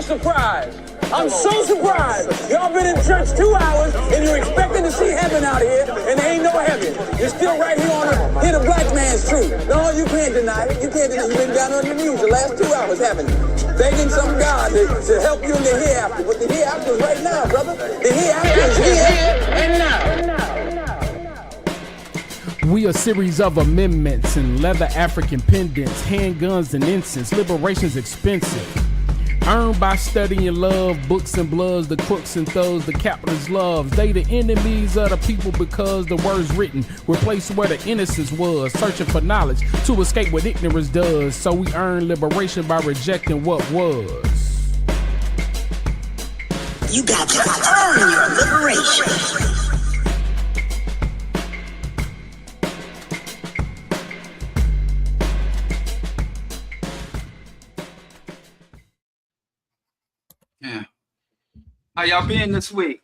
so surprised. I'm so surprised. Y'all been in church 2 hours and you're expecting to see heaven out here, and there ain't no heaven. You're still right here on hear the black man's truth. No, you can't deny it. You can't deny it. You've been down on your knees the last 2 hours, haven't you? Begging some God to help you in the hereafter. But the hereafter is right now, brother. The hereafter is here and now. We a series of amendments and leather African pendants, handguns and incense. Liberation's expensive. Earned by studying love, books and bloods, the crooks and thugs, the capitalist loves. They the enemies of the people because the words written replace where the innocence was. Searching for knowledge to escape what ignorance does. So we earn liberation by rejecting what was. You got to earn your liberation. Yeah. How y'all been this week?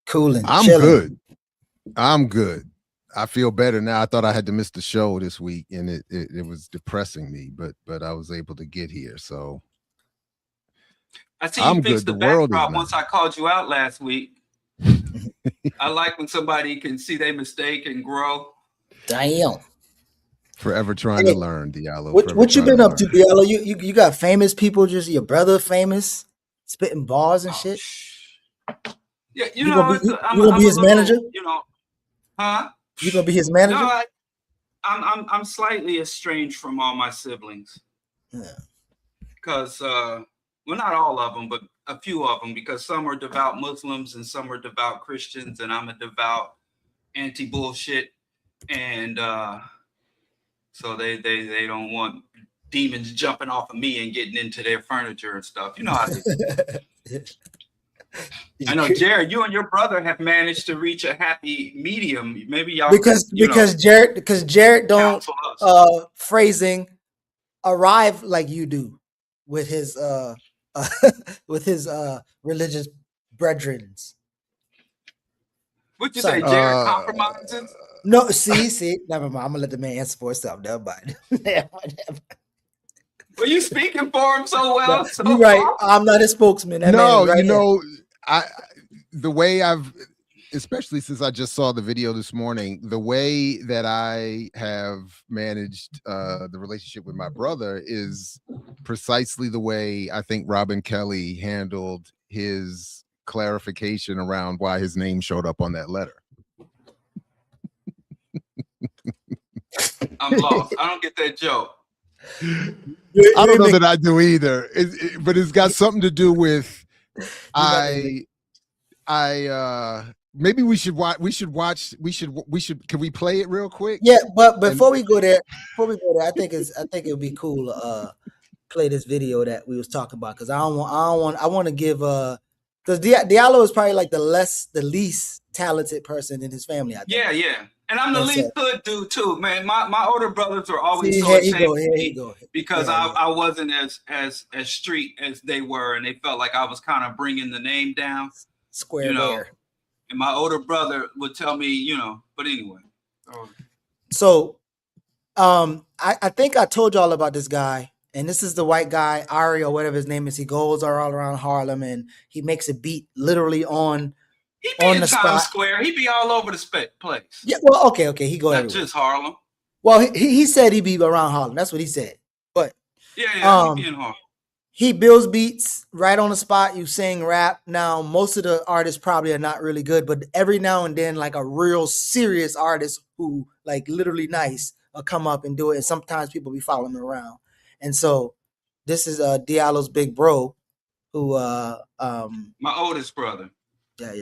Coolin'. I'm chilling. good. I'm good. I feel better now. I thought I had to miss the show this week, and it was depressing me, but I was able to get here. So I see you fixed the backdrop once I called you out last week. I like when somebody can see their mistake and grow. Damn. Forever trying to learn, Diallo. What you been up to, Diallo? You got famous people, just your brother famous, spitting bars and shit. Yeah, you gonna be his manager? You know, huh? You gonna be his manager? No, I'm slightly estranged from all my siblings. Yeah. Because well, not all of them, but a few of them, because some are devout Muslims and some are devout Christians, and I'm a devout anti-bullshit, and so they don't want demons jumping off of me and getting into their furniture and stuff. You know how it is. I know, Jared, you and your brother have managed to reach a happy medium. Maybe y'all because Jared don't phrasing arrive like you do with his religious brethren. What you say, Jared compromising? No, see, never mind. I'm gonna let the man answer for himself. Never mind. Well, you speaking for him so well. No, you're right. I'm not a spokesman. No, right, you know, the way I've, especially since I just saw the video this morning, the way that I have managed the relationship with my brother is precisely the way I think Robin Kelly handled his clarification around why his name showed up on that letter. I'm lost. I don't get that joke. I don't know that I do either, but it's got something to do with maybe we should can we play it real quick? Yeah, but before we go there, I think it would be cool to play this video that we was talking about, because I want to give because Diallo is probably like the least talented person in his family, I think. Yeah. And I'm the least good dude too, man. My older brothers were always so ashamed of me because I wasn't as street as they were, and they felt like I was kind of bringing the name down. Square there. And my older brother would tell me, but anyway. So I think I told y'all about this guy, and this is the white guy, Ari or whatever his name is. He goes all around Harlem and he makes a beat literally on the Times Square. He be all over the place. Yeah, well, okay. He go not everywhere. Just Harlem. Well, he said he'd be around Harlem. That's what he said. But yeah, he be in Harlem. He builds beats right on the spot. You sing, rap. Now, most of the artists probably are not really good, but every now and then, like a real serious artist who like literally nice will come up and do it. And sometimes people be following him around. And so this is Diallo's big bro, who my oldest brother. Yeah.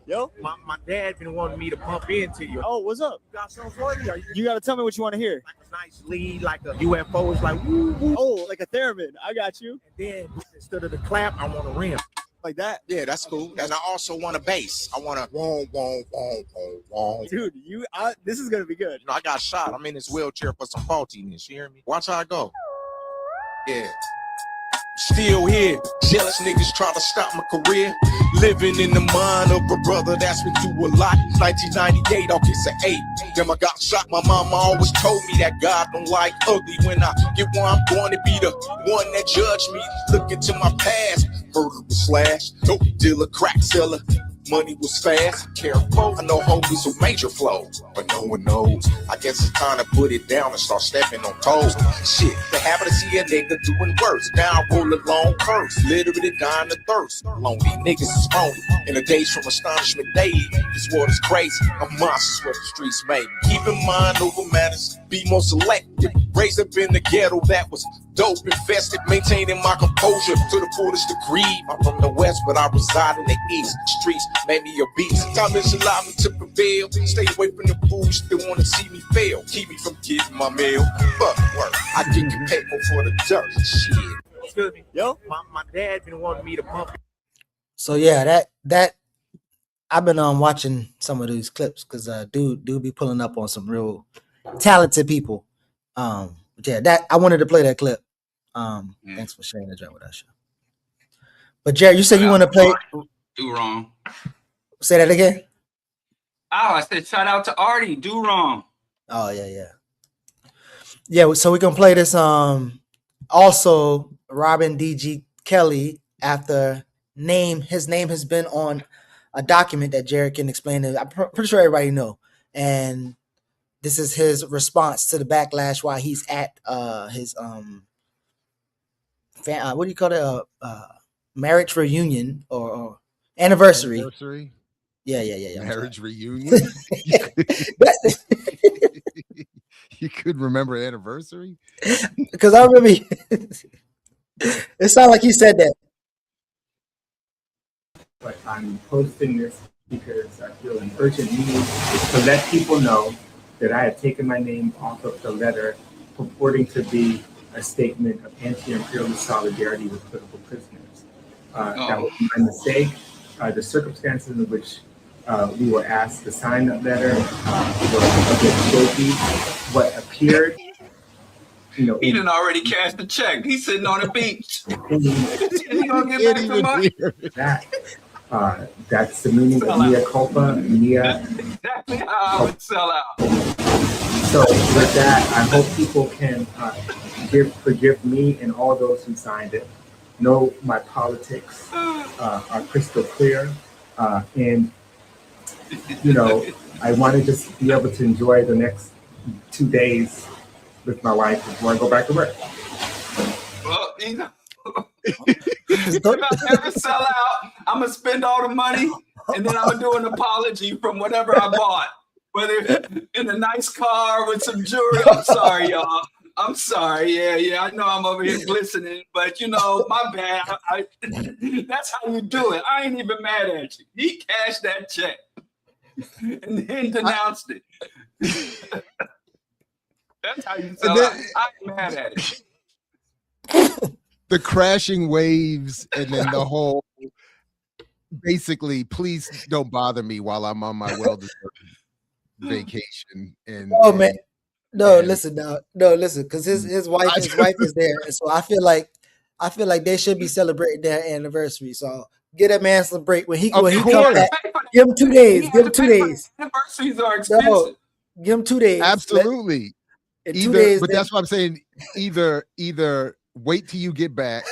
Yo, my dad been wanting me to bump into you. Oh, what's up? You got something for me? You got to tell me what you want to hear. Like a nice lead, like a UFO. It's like, woo, woo. Oh, like a theremin. I got you. And then instead of the clap, I want a rim. Like that? Yeah, that's cool. And I also want a bass. I want a wong, wong, wong, wong, wong. Dude, this is going to be good. I got shot. I'm in this wheelchair for some faultiness. You hear me? Watch how I go. Yeah. Still here, jealous niggas trying to stop my career. Living in the mind of a brother that's been through a lot. 1998, August 8. Then I got shot. My mama always told me that God don't like ugly. When I get where I'm going to be the one that judge me. Look into my past. Murder was slashed. Dope dealer, crack seller. Money was fast, careful. I know homies a major flow, but no one knows. I guess it's time to put it down and start stepping on toes. Shit, the habit to see a nigga doing worse. Now I roll a long curse, literally dying of thirst. Lonely niggas is phony. In the days from astonishment daily, this world is crazy. A monster's what the streets made. Keep in mind over matters, be more selective. Raised up in the ghetto that was dope infested, maintaining my composure to the fullest degree. I'm from the west, but I reside in the east. Streets made me a beast. Time is allowed me to prevail. Stay away from the fools that want to see me fail. Keep me from getting my mail. Fuck work. I get you paid for the dirt. Shit. Excuse me. Yo, my dad been wanting me to pump. So yeah, that I've been watching some of these clips because dude be pulling up on some real talented people. But yeah, that I wanted to play that clip. Thanks for sharing the joint with us. But Jared, you said you want to play. Do wrong. Say that again. Oh, I said shout out to Artie. Do wrong. Oh yeah. So we can play this. Also, Robin D.G. Kelly, after his name has been on a document that Jared can explain. I'm pretty sure everybody know. And this is his response to the backlash while he's at his what do you call it? Marriage reunion or anniversary. Yeah. Marriage reunion. You could remember anniversary because I remember it sounded like he said that. But I'm posting this because I feel an urgent need to let people know that I have taken my name off of the letter purporting to be a statement of anti-imperialist solidarity with political prisoners. That was my mistake. The circumstances in which we were asked to sign that letter were a bit shaky. What appeared, he done already cashed the check. He's sitting on the beach. He gonna get back the money. That's the meaning of mea culpa. That's exactly how I would sell out. So with that, I hope people can forgive me and all those who signed it. Know my politics are crystal clear, and I want to just be able to enjoy the next 2 days with my wife before I go back to work. Well, if I never sell out, I'm gonna spend all the money and then I'm gonna do an apology from whatever I bought, whether in a nice car with some jewelry. I'm sorry, y'all. I'm sorry. Yeah. I know I'm over here glistening, but my bad. That's how you do it. I ain't even mad at you. He cashed that check and then denounced it. That's how you sell out. I ain't mad at it. The crashing waves and then the whole basically, please don't bother me while I'm on my well-deserved vacation. Man. Listen, because his wife is there, and so I feel like they should be celebrating their anniversary. So get that man some break when he comes back. Give him 2 days. Give him 2 days. Anniversaries are expensive. No, give him 2 days. Absolutely. In 2 days, but that's what I'm saying. Either wait till you get back,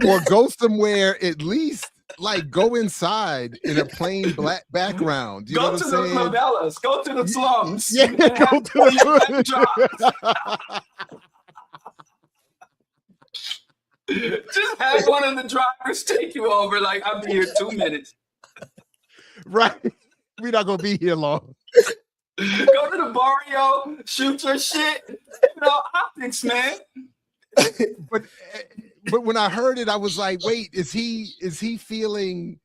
or go somewhere at least. Like go inside in a plain black background. You know what I'm saying? Go to the favelas. Go to the slums. Yeah, go to the Just have one of the drivers take you over. Like I'll be here 2 minutes. Right. We're not gonna be here long. Go to the barrio, shoot your shit. Optics, man. But when I heard it, I was like, wait, is he feeling,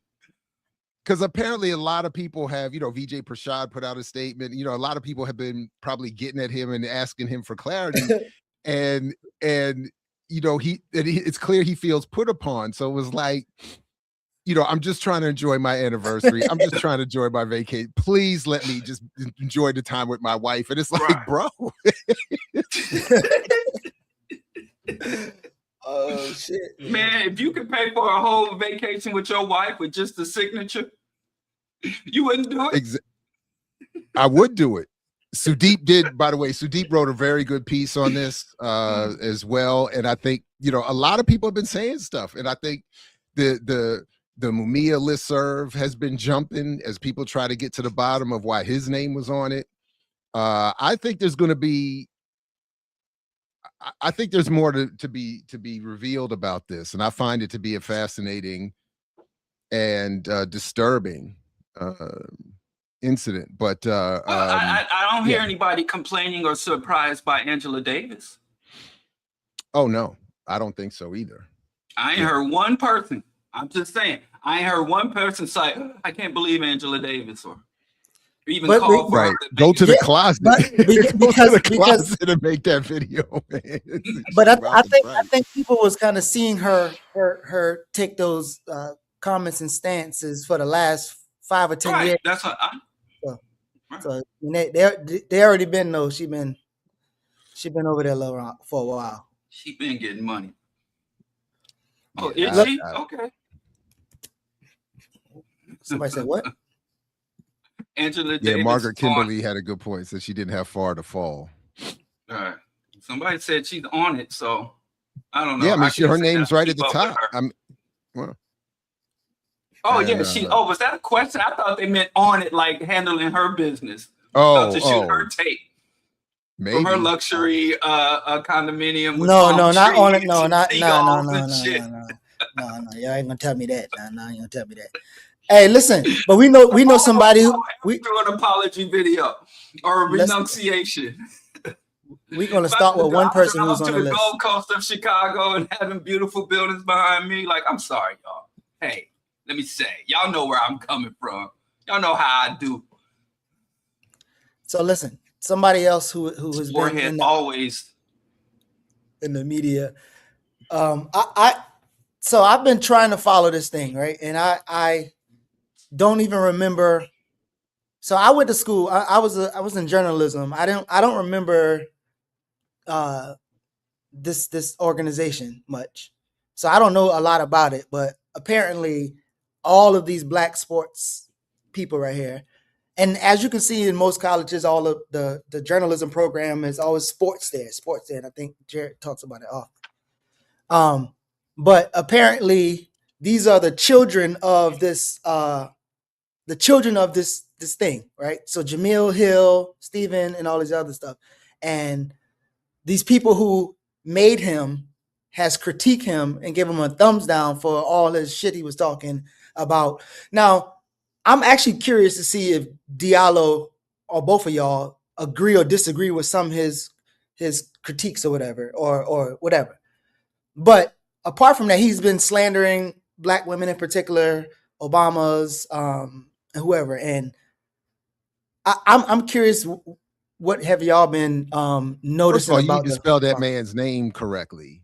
because apparently a lot of people have, Vijay Prashad put out a statement, a lot of people have been probably getting at him and asking him for clarity. and it's clear he feels put upon. So it was like, I'm just trying to enjoy my anniversary. I'm just trying to enjoy my vacation. Please let me just enjoy the time with my wife. And it's like, bro. pay for a whole vacation with your wife with just the signature? You wouldn't do it? I would do it. Sudeep did, by the way. Sudeep wrote a very good piece on this as well. And I think, you know, a lot of people have been saying stuff. And I think the Mumia listserv has been jumping as people try to get to the bottom of why his name was on it. I think there's going to be, I think there's more to be revealed about this. And I find it to be a fascinating and disturbing incident. But I don't hear anybody complaining or surprised by Angela Davis. Oh no, I don't think so either. I ain't heard one person. I'm just saying, I ain't heard one person say, I can't believe Angela Davis, or even call for her to go to the closet. Go to the because closet and make that video, man. But I think people was kind of seeing her take those comments and stances for the last 5 or 10 years. That's what So they already been know she been over there for a while. She been getting money. Oh, Yeah, is she? Okay. Somebody said what? Angela Davis. Yeah, Margaret Kimberly had a good point. Said she didn't have far to fall. All right. Somebody said she's on it, so I don't know. Yeah, I mean, her name's right at the top. Was that a question? I thought they meant on it, like handling her business. To shoot her tape. Maybe. From her luxury condominium. With No, not on it. trees No, and no. seagulls and shit. Y'all ain't gonna tell me that. No, you gonna tell me that. Hey, listen, but we know somebody who we do an apology video or a renunciation. We're gonna start with one person who's on the list. Gold Coast of Chicago and having beautiful buildings behind me. Like, I'm sorry, y'all. Hey, let me say, y'all know where I'm coming from. Y'all know how I do. So listen, somebody else who has been always in the media. So I've been trying to follow this thing, right? And I don't even remember. So I went to school. I was in journalism. I don't remember this organization much. So I don't know a lot about it, but apparently all of these black sports people right here. And as you can see in most colleges, all of the journalism program is always sports there. And I think Jared talks about it often. But apparently these are the children of this thing, right? So Jamil Hill, Stephen, and all these other stuff. And these people who made him has critiqued him and give him a thumbs down for all his shit he was talking about. Now, I'm actually curious to see if Diallo or both of y'all agree or disagree with some of his critiques or whatever, or whatever. But apart from that, he's been slandering black women in particular, Obama's, and whoever. And I'm curious, what have y'all been noticing First of all, about? you spell that man's name correctly.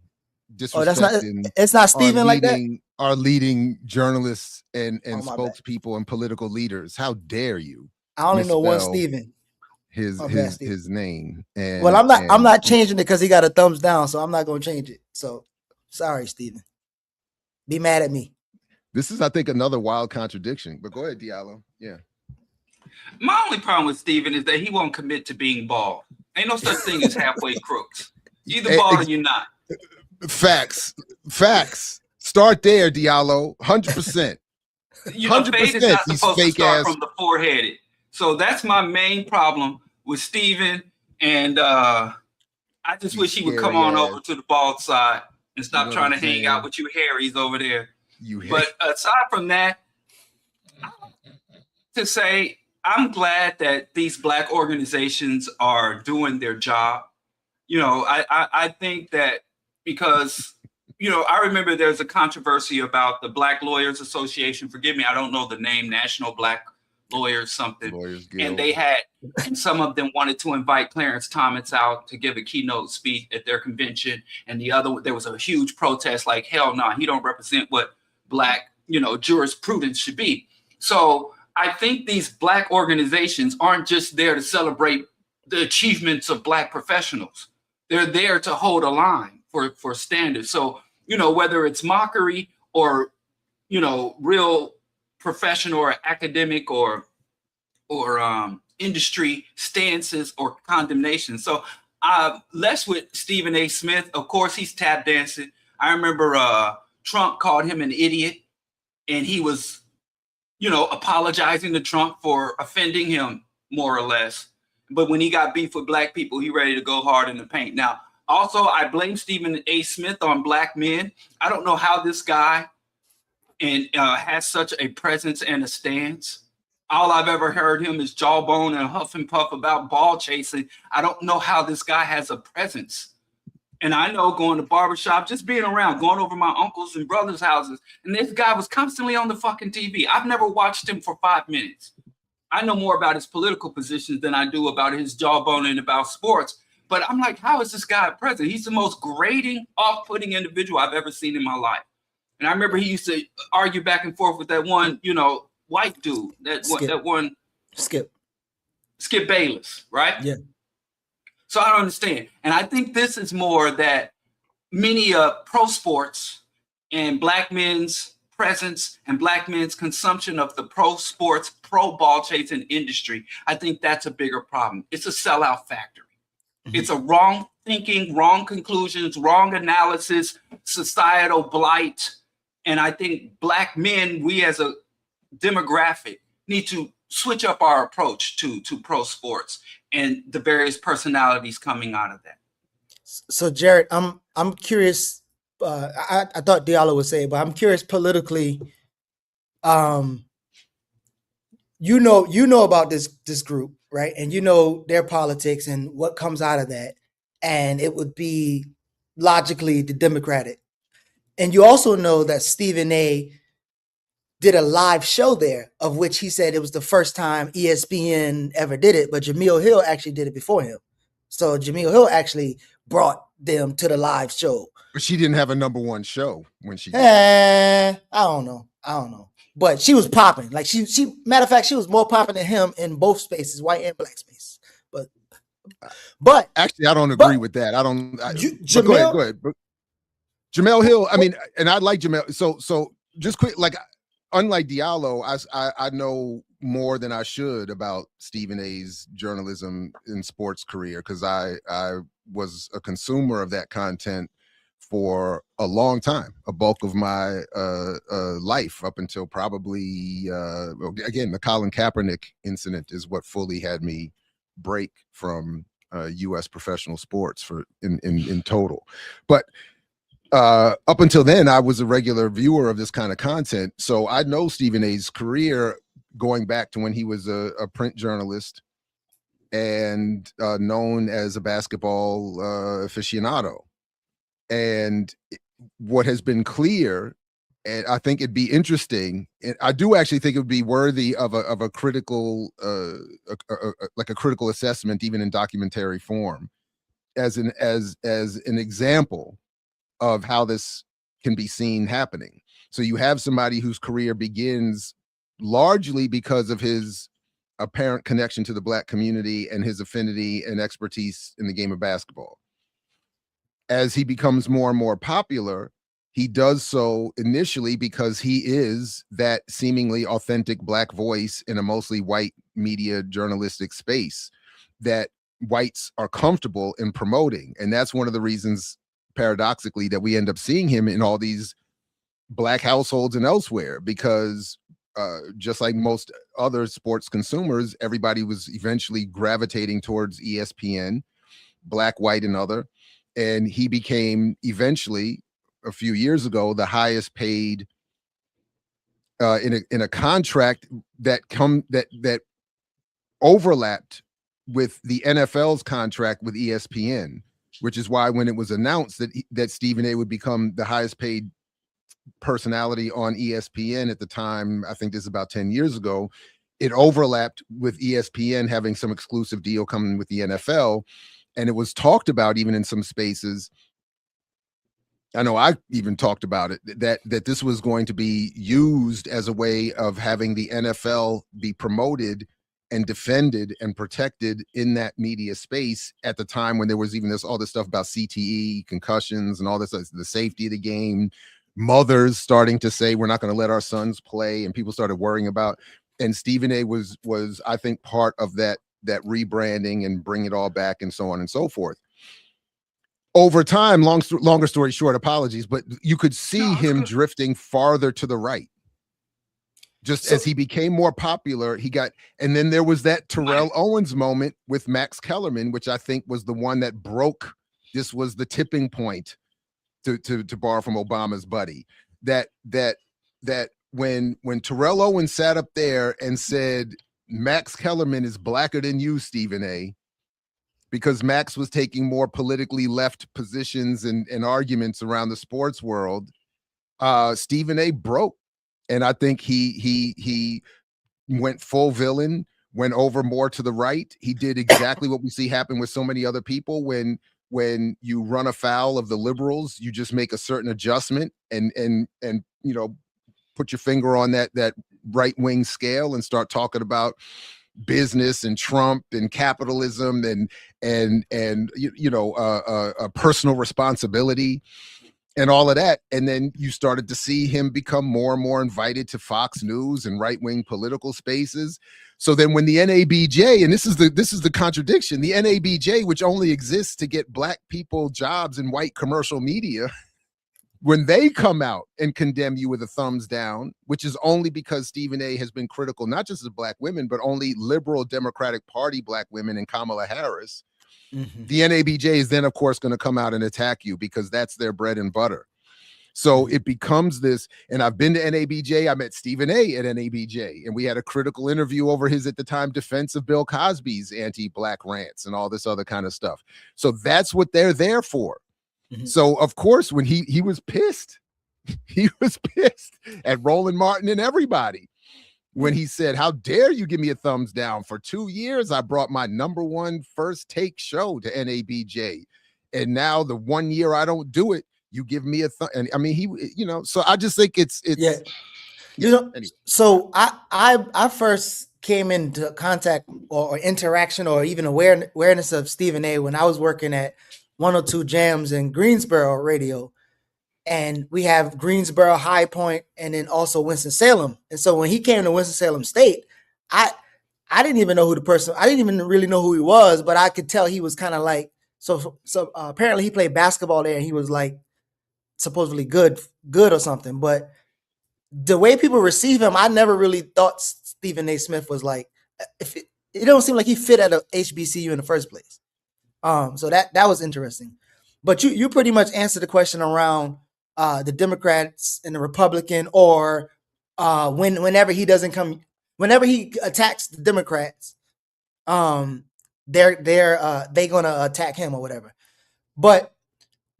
Oh, that's not. It's not Stephen like that. Our leading journalists and spokespeople and political leaders. How dare you? I only know one Stephen. His name. And, well, I'm not changing it because he got a thumbs down, so I'm not going to change it. So sorry, Stephen. Be mad at me. This is, I think, another wild contradiction. But go ahead, Diallo. Yeah. My only problem with Stephen is that he won't commit to being bald. Ain't no such thing as halfway crooks. You either bald or you're not. Facts. Start there, Diallo. 100%. You know, fade is not supposed to start from the foreheaded. So that's my main problem with Stephen. And I just wish he would come on over to the bald side and stop trying to hang out with you Harrys over there. But aside from that, to say, I'm glad that these black organizations are doing their job. You know, I think that because, you know, I remember there's a controversy about the Black Lawyers Association. Forgive me, I don't know the name, National Black Lawyers something. And they had, and some of them wanted to invite Clarence Thomas out to give a keynote speech at their convention. And there was a huge protest like, hell no, he don't represent what black, you know, jurisprudence should be. So I think these black organizations aren't just there to celebrate the achievements of black professionals. They're there to hold a line for standards. So, you know, whether it's mockery real professional or academic or industry stances or condemnation. So less with Stephen A. Smith. Of course, he's tap dancing. I remember Trump called him an idiot, and he was, apologizing to Trump for offending him, more or less. But when he got beef with black people, he ready to go hard in the paint. Now, also, I blame Stephen A. Smith on black men. I don't know how this guy has such a presence and a stance. All I've ever heard him is jawbone and huff and puff about ball chasing. I don't know how this guy has a presence. And I know going to barbershop, just being around, going over my uncles and brothers' houses, and this guy was constantly on the fucking TV. I've never watched him for 5 minutes. I know more about his political positions than I do about his jawbone and about sports. But I'm like, how is this guy present? He's the most grating, off-putting individual I've ever seen in my life. And I remember he used to argue back and forth with that one, white dude, Skip Bayless, right? Yeah. So I don't understand. And I think this is more that many pro sports and black men's presence and black men's consumption of the pro sports, pro ball chasing industry. I think that's a bigger problem. It's a sellout factory. Mm-hmm. It's a wrong thinking, wrong conclusions, wrong analysis, societal blight. And I think black men, we as a demographic, need to switch up our approach to pro sports and the various personalities coming out of that. So Jared, I'm curious. I thought Diallo would say it, but I'm curious politically. You know about this group, right? And you know their politics and what comes out of that, and it would be logically the Democratic. And you also know that Stephen A. did a live show there, of which he said it was the first time ESPN ever did it, but Jemele Hill actually did it before him. So Jemele Hill actually brought them to the live show. But she didn't have a #1 show when she did. I don't know. But she was popping. Like she matter of fact, she was more popping than him in both spaces, white and black spaces. But actually, I don't agree with that. Go ahead. But Jemele Hill, I mean, and I like Jemele. So just quick, like, unlike Diallo, I know more than I should about Stephen A.'s journalism and sports career, because I was a consumer of that content for a long time, a bulk of my life, up until probably again, the Colin Kaepernick incident is what fully had me break from U.S. professional sports in total. But up until then, I was a regular viewer of this kind of content. So I know Stephen A.'s career going back to when he was a print journalist and known as a basketball aficionado. And what has been clear, and I think it'd be interesting, and I do actually think it would be worthy of a critical, like a critical assessment, even in documentary form, as an example of how this can be seen happening. So you have somebody whose career begins largely because of his apparent connection to the black community and his affinity and expertise in the game of basketball. As he becomes more and more popular, he does so initially because he is that seemingly authentic black voice in a mostly white media journalistic space that whites are comfortable in promoting. And that's one of the reasons, paradoxically, that we end up seeing him in all these black households and elsewhere, because just like most other sports consumers, everybody was eventually gravitating towards ESPN, black, white, and other. And he became eventually, a few years ago, the highest paid in a contract that overlapped with the NFL's contract with ESPN, which is why when it was announced that Stephen A. would become the highest paid personality on ESPN at the time, I think this is about 10 years ago, it overlapped with ESPN having some exclusive deal coming with the NFL. And it was talked about even in some spaces. I know I even talked about it, that this was going to be used as a way of having the NFL be promoted and defended and protected in that media space at the time when there was even all this stuff about CTE, concussions, and all this, the safety of the game, mothers starting to say we're not going to let our sons play, and people started worrying about. And Stephen A. was I think part of that rebranding and bring it all back and so on and so forth. Over time, longer story short, apologies, but you could see him drifting farther to the right. Just as he became more popular, and then there was that Terrell Owens moment with Max Kellerman, which I think was the one that broke. This was the tipping point, to borrow from Obama's buddy, that when Terrell Owens sat up there and said, Max Kellerman is blacker than you, Stephen A., because Max was taking more politically left positions and arguments around the sports world, Stephen A. broke. And I think he went full villain, went over more to the right. He did exactly what we see happen with so many other people. When you run afoul of the liberals, you just make a certain adjustment and you know, put your finger on that right-wing scale and start talking about business and Trump and capitalism and personal responsibility and all of that. And then you started to see him become more and more invited to Fox News and right-wing political spaces. So then when the NABJ, and this is the contradiction, the NABJ, which only exists to get black people jobs in white commercial media, when they come out and condemn you with a thumbs down, which is only because Stephen A. has been critical, not just of black women, but only liberal Democratic Party black women and Kamala Harris, the NABJ is then, of course, going to come out and attack you because that's their bread and butter. So it becomes this, and I've been to NABJ. I met Stephen A. at NABJ, and we had a critical interview over his, at the time, defense of Bill Cosby's anti-black rants and all this other kind of stuff. So that's what they're there for. So, of course, when he was pissed, he was pissed at Roland Martin and everybody when he said, how dare you give me a thumbs down? For 2 years, I brought my #1 first take show to NABJ. And now the 1 year I don't do it, you give me a and I mean, he, you know, so I just think it's yeah. You know, anyway. So I first came into contact or interaction or even awareness of Stephen A. when I was working at 102 Jams in Greensboro radio. And we have Greensboro, High Point, and then also Winston-Salem. And so when he came to Winston-Salem State, I didn't even know who the person, I didn't even really know who he was, but I could tell he was kind of like, so apparently he played basketball there and he was like supposedly good or something. But the way people receive him, I never really thought Stephen A. Smith was like, it don't seem like he fit at a HBCU in the first place. So that was interesting. But you pretty much answered the question around the Democrats and the Republican, or whenever he attacks the Democrats, they're gonna attack him or whatever. But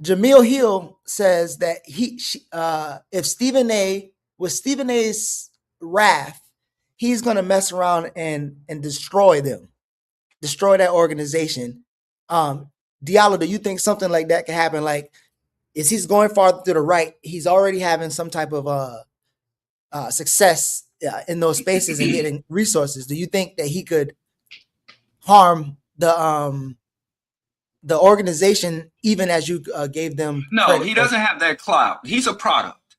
Jamil Hill says that if Stephen A. with Stephen A.'s wrath, he's gonna mess around and destroy that organization. Diallo, do you think something like that can happen? Like, is he's going farther to the right? He's already having some type of success in those spaces and getting resources. Do you think that he could harm the organization even as you gave them? No, credit? he doesn't have that clout. He's a product.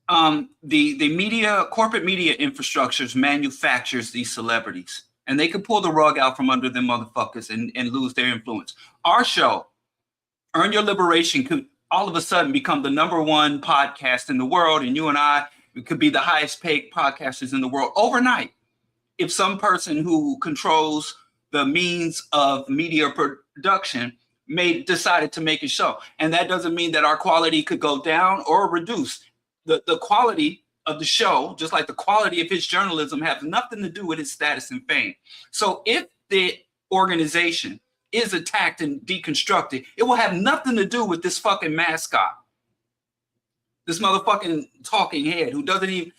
The corporate media infrastructures manufactures these celebrities. And they could pull the rug out from under them motherfuckers and lose their influence. Our show, Earn Your Liberation, could all of a sudden become the #1 podcast in the world. And you and I, we could be the highest paid podcasters in the world overnight. If some person who controls the means of media production decided to make a show. And that doesn't mean that our quality could go down or reduce. The quality of the show, just like the quality of his journalism, has nothing to do with his status and fame. So if the organization is attacked and deconstructed, it will have nothing to do with this fucking mascot, this motherfucking talking head who doesn't even,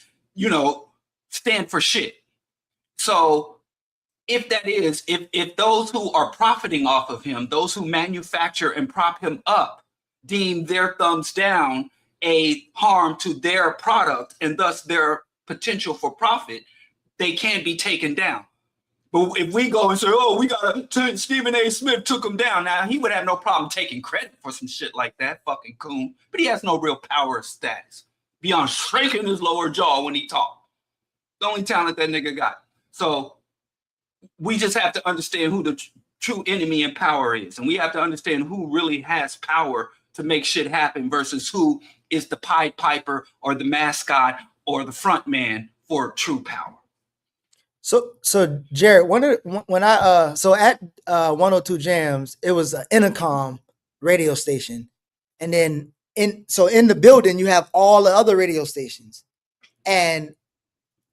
stand for shit. So if that is, if those who are profiting off of him, those who manufacture and prop him up, deem their thumbs down a harm to their product and thus their potential for profit, they can be taken down. But if we go and say, oh, we got to, Stephen A. Smith took him down. Now, he would have no problem taking credit for some shit like that, fucking coon. But he has no real power or status beyond shaking his lower jaw when he talks. The only talent that nigga got. So we just have to understand who the true enemy in power is. And we have to understand who really has power to make shit happen versus who is the Pied Piper or the mascot or the front man for true power. So Jared, when I so at 102 Jams, it was an intercom radio station, and then in the building you have all the other radio stations, and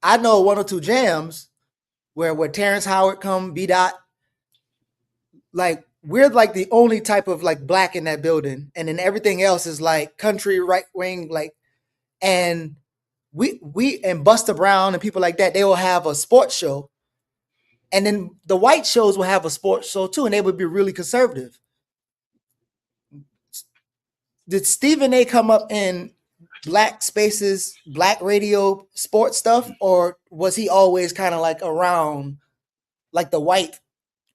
I know 102 Jams where Terrence Howard come, B Dot, like we're like the only type of like black in that building, and then everything else is like country right wing, like, and we and Buster Brown and people like that, they will have a sports show, and then the white shows will have a sports show too, and they would be really conservative. Did Stephen A. come up in black spaces, black radio, sports stuff, or was he always kind of like around like the white,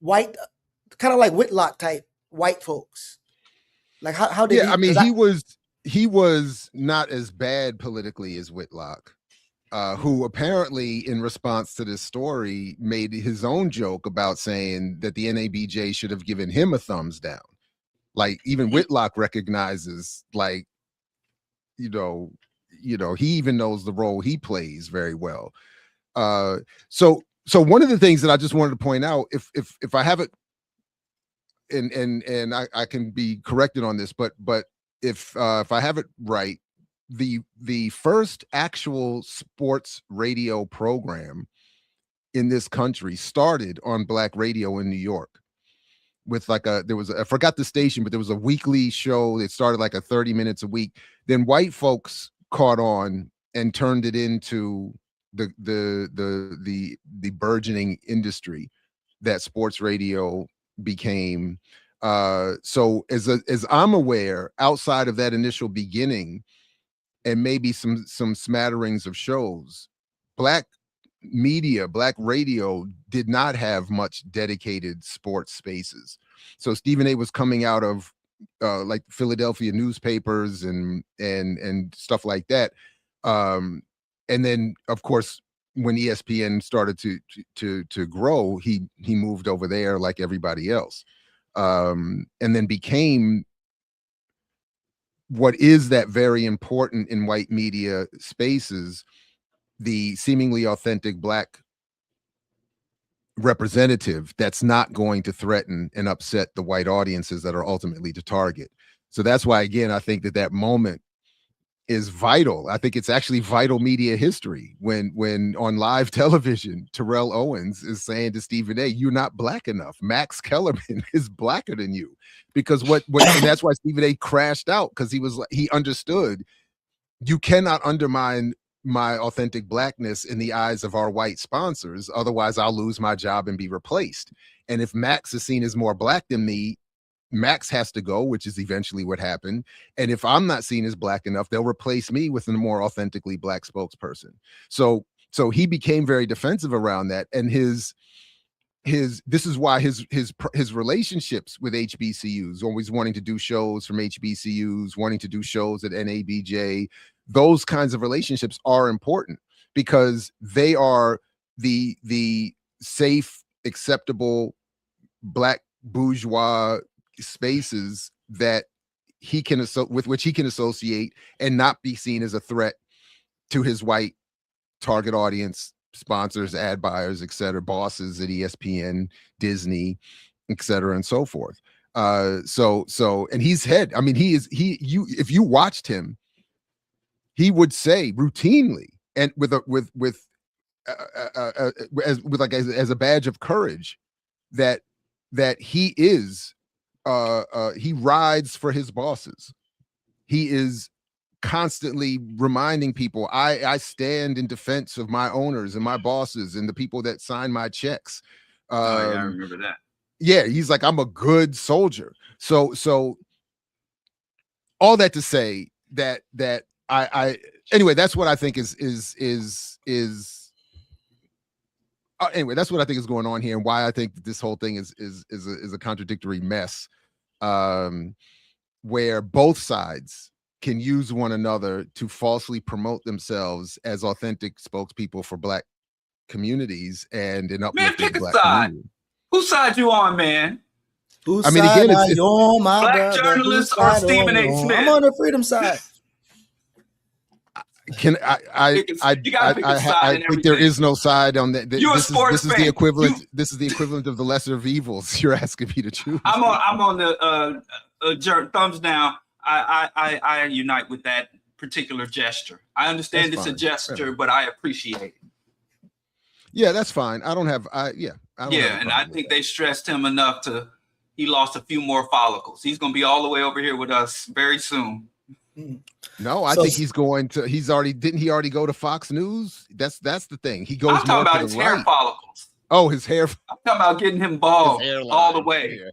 kind of like Whitlock type white folks? Like how did he? I mean, he was not as bad politically as Whitlock, who apparently, in response to this story, made his own joke about saying that the NABJ should have given him a thumbs down. Like even Whitlock recognizes, like, you know, he even knows the role he plays very well. So one of the things that I just wanted to point out, if I have it, and I can be corrected on this, but if I have it right, the first actual sports radio program in this country started on black radio in New York with like I forgot the station, but there was a weekly show that started like 30 minutes a week. Then white folks caught on and turned it into the burgeoning industry that sports radio became. So as I'm aware, outside of that initial beginning and maybe some smatterings of shows, black media, black radio did not have much dedicated sports spaces. So Stephen A. was coming out of like Philadelphia newspapers and stuff like that. And then of course, when ESPN started to grow, he moved over there like everybody else. And then became what is that very important in white media spaces, the seemingly authentic black representative that's not going to threaten and upset the white audiences that are ultimately to target. So that's why, again, I think that moment is vital. I think it's actually vital media history when on live television, Terrell Owens is saying to Stephen A., you're not black enough. Max Kellerman is blacker than you. Because and that's why Stephen A. crashed out, because he understood you cannot undermine my authentic blackness in the eyes of our white sponsors. Otherwise, I'll lose my job and be replaced. And if Max is seen as more black than me, Max has to go, which is eventually what happened. And if I'm not seen as black enough, they'll replace me with a more authentically black spokesperson. So he became very defensive around that. And this is why his relationships with HBCUs, always wanting to do shows from HBCUs, wanting to do shows at NABJ, those kinds of relationships are important because they are the safe, acceptable black bourgeois spaces that with which he can associate and not be seen as a threat to his white target audience, sponsors, ad buyers, etc., bosses at ESPN, Disney, etc., and so forth. And if you watched him, he would say routinely and as a badge of courage that he is he rides for his bosses. He is constantly reminding people, I stand in defense of my owners and my bosses and the people that sign my checks. Yeah, I remember that. Yeah, he's like, I'm a good soldier. So all that to say that anyway, that's what I think is anyway, that's what I think is going on here, and why I think that this whole thing is a contradictory mess, where both sides can use one another to falsely promote themselves as authentic spokespeople for Black communities and an Man, uplifting pick a Black side. community. Whose side you on, man? Whose I mean, again, side are it's you on, my Black brother? journalist Whose or side Stephen are A. you on? Smith? I'm on the freedom side. Can You gotta pick a side I in think there everything. is no side on that. You're a sports this is the fan. equivalent. This is the equivalent of the lesser of evils. You're asking me to choose. I'm on the thumbs down. I unite with that particular gesture. I understand That's it's a fine. gesture, but I appreciate it. Yeah, that's fine. I don't have. I don't have a And I problem think with they stressed him enough to. He lost a few more follicles. He's gonna be all the way over here with us very soon. that. No, I So- think he's going to. He's already. Didn't he already go to Fox News? That's the thing. He goes I'm more talking about to his the hair right. follicles. Oh, his hair. I'm talking about getting him bald all the way. Yeah.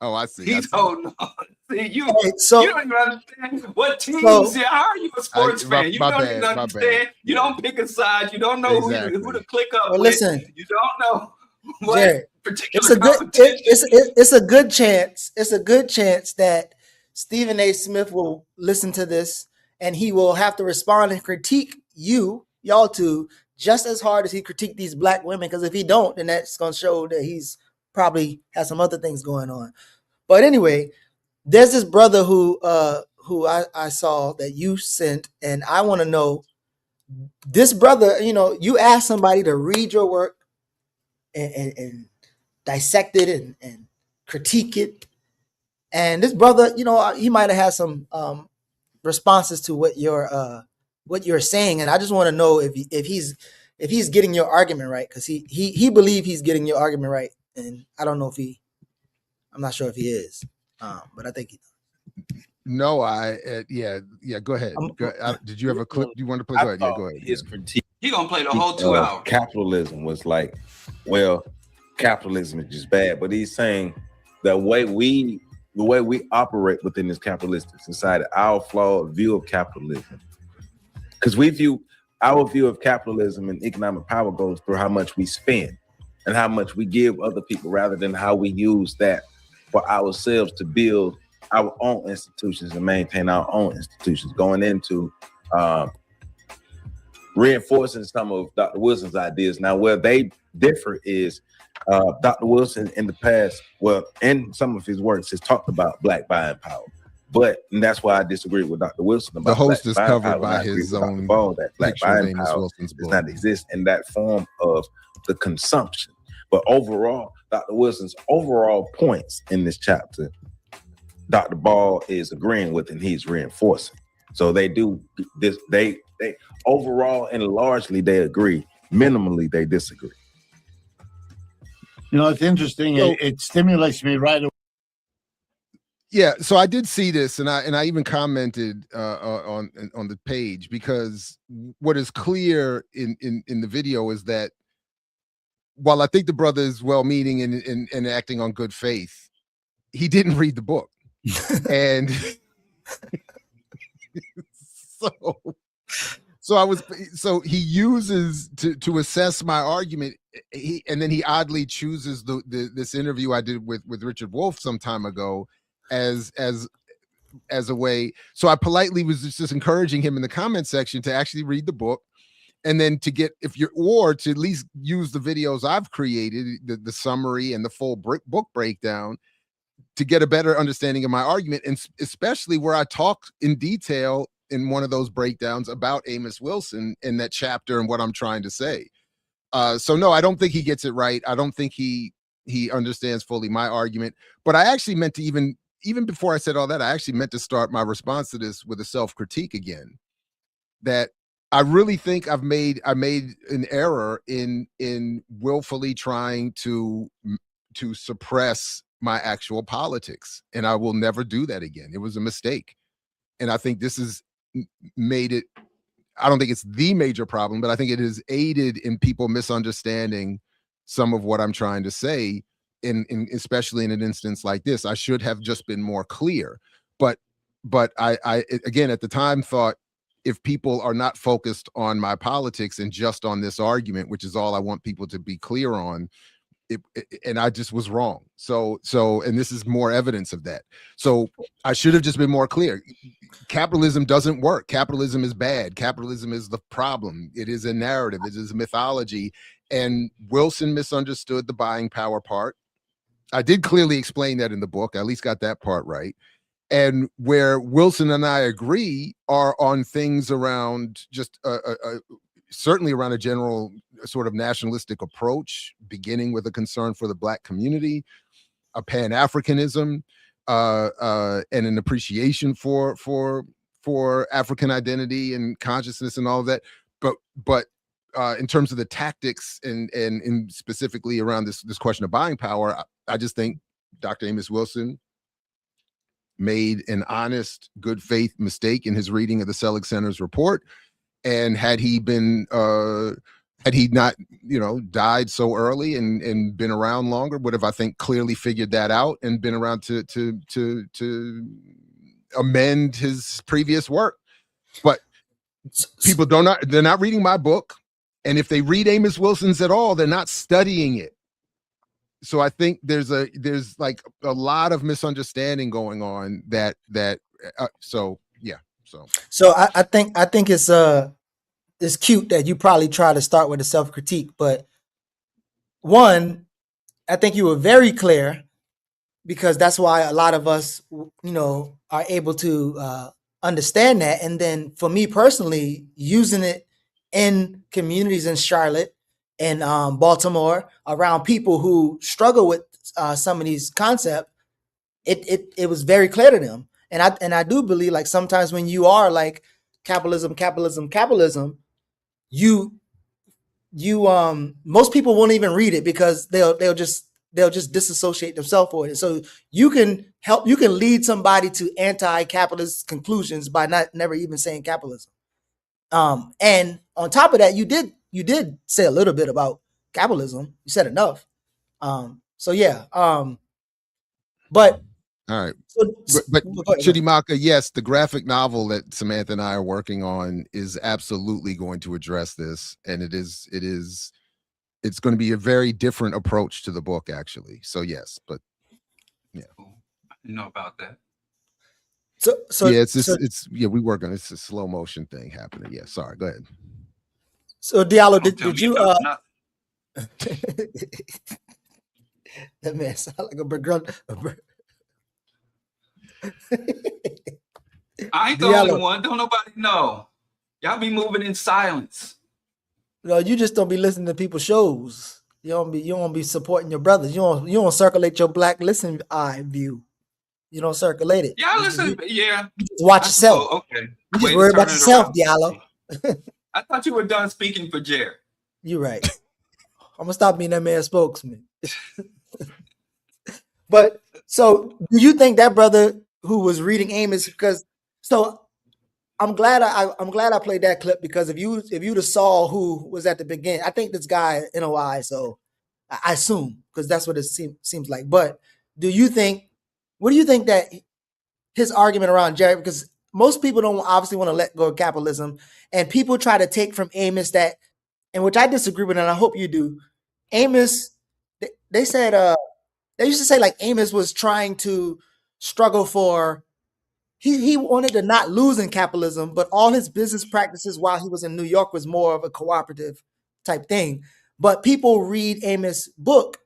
Oh, I see. I He's see. holding on. See, you Hey, so you don't even understand what teams. So- How are you a sports my- fan? You my don't bad, even my understand. bad. You don't pick a side. You don't know who Exactly. to click up Well, with. listen, You don't know what Jared, particular it's a good competition. it's a good chance. It's a good chance that Stephen A. Smith will listen to this and he will have to respond and critique y'all two, just as hard as he critiqued these Black women. Because if he don't, then that's gonna show that he's probably has some other things going on. But anyway, there's this brother who I saw that you sent, and I want to know this brother. You ask somebody to read your work and dissect it and critique it. And this brother, he might have had some responses to what you're saying, and I just want to know if he's getting your argument right, because he believes he's getting your argument right, and I don't know I'm not sure if he is, but I think he. No, yeah. Go ahead. Did you have a clip you want to play? Go ahead. Yeah, go ahead. His critique He gonna play the whole 2 of hours. capitalism was like, well, capitalism is just bad. But he's saying the way we operate within this capitalistic society, our flawed view of capitalism, because our view of capitalism and economic power goes through how much we spend and how much we give other people, rather than how we use that for ourselves to build our own institutions and maintain our own institutions, going into reinforcing some of Dr. Wilson's ideas. Now, where they differ is Dr. Wilson in the past, in some of his works, has talked about Black buying power. And that's why I disagree with Dr. Wilson about The host Black is buying covered power. by I agree his with Dr. own Ball that Black picture of buying Amos power Wilson's does book. not exist in that form of the consumption. But overall, Dr. Wilson's overall points in this chapter, Dr. Ball is agreeing with and he's reinforcing. So they do this, they overall and largely they agree. Minimally they disagree. It's interesting. So- It stimulates me right away. Yeah, so I did see this, and I even commented on the page, because what is clear in the video is that while I think the brother is well-meaning and acting on good faith, he didn't read the book, and so he uses to assess my argument. And then he oddly chooses this interview I did with Richard Wolff some time ago as a way. So I politely was just encouraging him in the comment section to actually read the book, and then to at least use the videos I've created, the summary and the full book breakdown, to get a better understanding of my argument, and especially where I talk in detail in one of those breakdowns about Amos Wilson in that chapter and what I'm trying to say. So no, I don't think he gets it right. I don't think he understands fully my argument. But I actually meant to even before I said all that, I actually meant to start my response to this with a self-critique again. That I really think I made an error in willfully trying to suppress my actual politics, and I will never do that again. It was a mistake, and I think this has made it. I don't think it's the major problem, but I think it has aided in people misunderstanding some of what I'm trying to say, especially in an instance like this. I should have just been more clear, but I again at the time thought if people are not focused on my politics and just on this argument, which is all I want people to be clear on. And I just was wrong. So, and this is more evidence of that. So I should have just been more clear. Capitalism doesn't work. Capitalism is bad. Capitalism is the problem. It is a narrative. It is a mythology. And Wilson misunderstood the buying power part. I did clearly explain that in the book. I at least got that part right. And where Wilson and I agree are on things around just certainly around a general sort of nationalistic approach, beginning with a concern for the Black community, a Pan-Africanism, and an appreciation for African identity and consciousness and all of that. But in terms of the tactics and specifically around this question of buying power, I just think Dr. Amos Wilson made an honest, good faith mistake in his reading of the Selig Center's report. And had he not, died so early and been around longer, would have, I think, clearly figured that out and been around to amend his previous work. But people they're not reading my book. And if they read Amos Wilson's at all, they're not studying it. So I think there's like a lot of misunderstanding going on So I think it's cute that you probably try to start with a self-critique, but one, I think you were very clear, because that's why a lot of us, are able to understand that. And then for me personally, using it in communities in Charlotte and Baltimore around people who struggle with some of these concepts, it was very clear to them. And I do believe, like, sometimes when you are like capitalism, you most people won't even read it because they'll just disassociate themselves with it. So you can lead somebody to anti-capitalist conclusions by never even saying capitalism. And on top of that, you did say a little bit about capitalism. You said enough. But all right. But Chidimaka, yes, the graphic novel that Samantha and I are working on is absolutely going to address this. And it's going to be a very different approach to the book, actually. So yes, but yeah. I didn't know about that. So yeah, we work on it's a slow motion thing happening. Yeah, sorry, go ahead. So Diallo, did you that man sound like a begrudged. I ain't the only one. Don't nobody know. Y'all be moving in silence. No, you just don't be listening to people's shows. You don't be supporting your brothers. You don't circulate your Black Listen Eye view. You don't circulate it. Y'all listen. Yeah. You just watch yourself. Okay. You just worry about yourself, Diallo. I thought you were done speaking for Jared. You're right. I'm gonna stop being that man's spokesman. But so, do you think that brother who was reading Amos? Because I'm glad I played that clip, because if you'd have saw who was at the beginning, I think this guy NOI. So I assume, because that's what it seems like. But what do you think that his argument around Jared? Because most people don't obviously want to let go of capitalism, and people try to take from Amos that, and which I disagree with, and I hope you do. Amos, they said they used to say like Amos was trying to struggle for. He wanted to not lose in capitalism, but all his business practices while he was in New York was more of a cooperative type thing. But people read Amos' book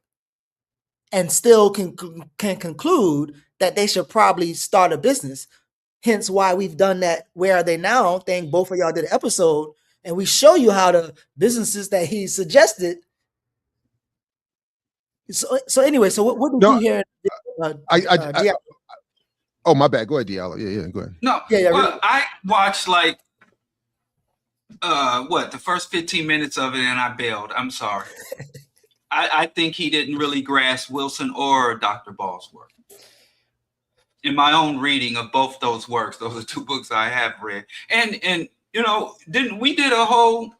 and still can conclude that they should probably start a business. Hence why we've done that Where Are They Now thing. Both of y'all did an episode, and we show you how the businesses that he suggested. So anyway, so what did you hear? Oh, my bad. Go ahead, Diallo. Yeah, go ahead. No, yeah. Well, Really. I watched like the first 15 minutes of it, and I bailed. I'm sorry. I think he didn't really grasp Wilson or Dr. Ball's work. In my own reading of both those works, those are two books I have read, and didn't we did a whole,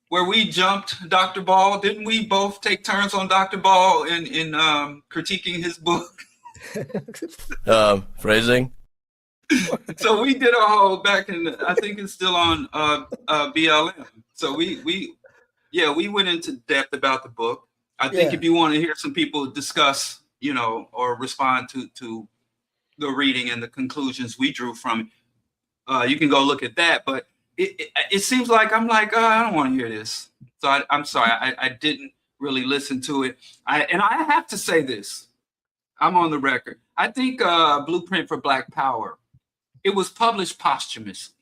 where we jumped Dr. Ball? Didn't we both take turns on Dr. Ball in critiquing his book? Phrasing. So we did a whole back in, I think it's still on BLM. So we went into depth about the book. I think if you want to hear some people discuss, or respond to the reading and the conclusions we drew from it, you can go look at that. But it seems like I'm like, I don't want to hear this. So I'm sorry, I didn't really listen to it. And I have to say this. I'm on the record. I think Blueprint for Black Power, it was published posthumously.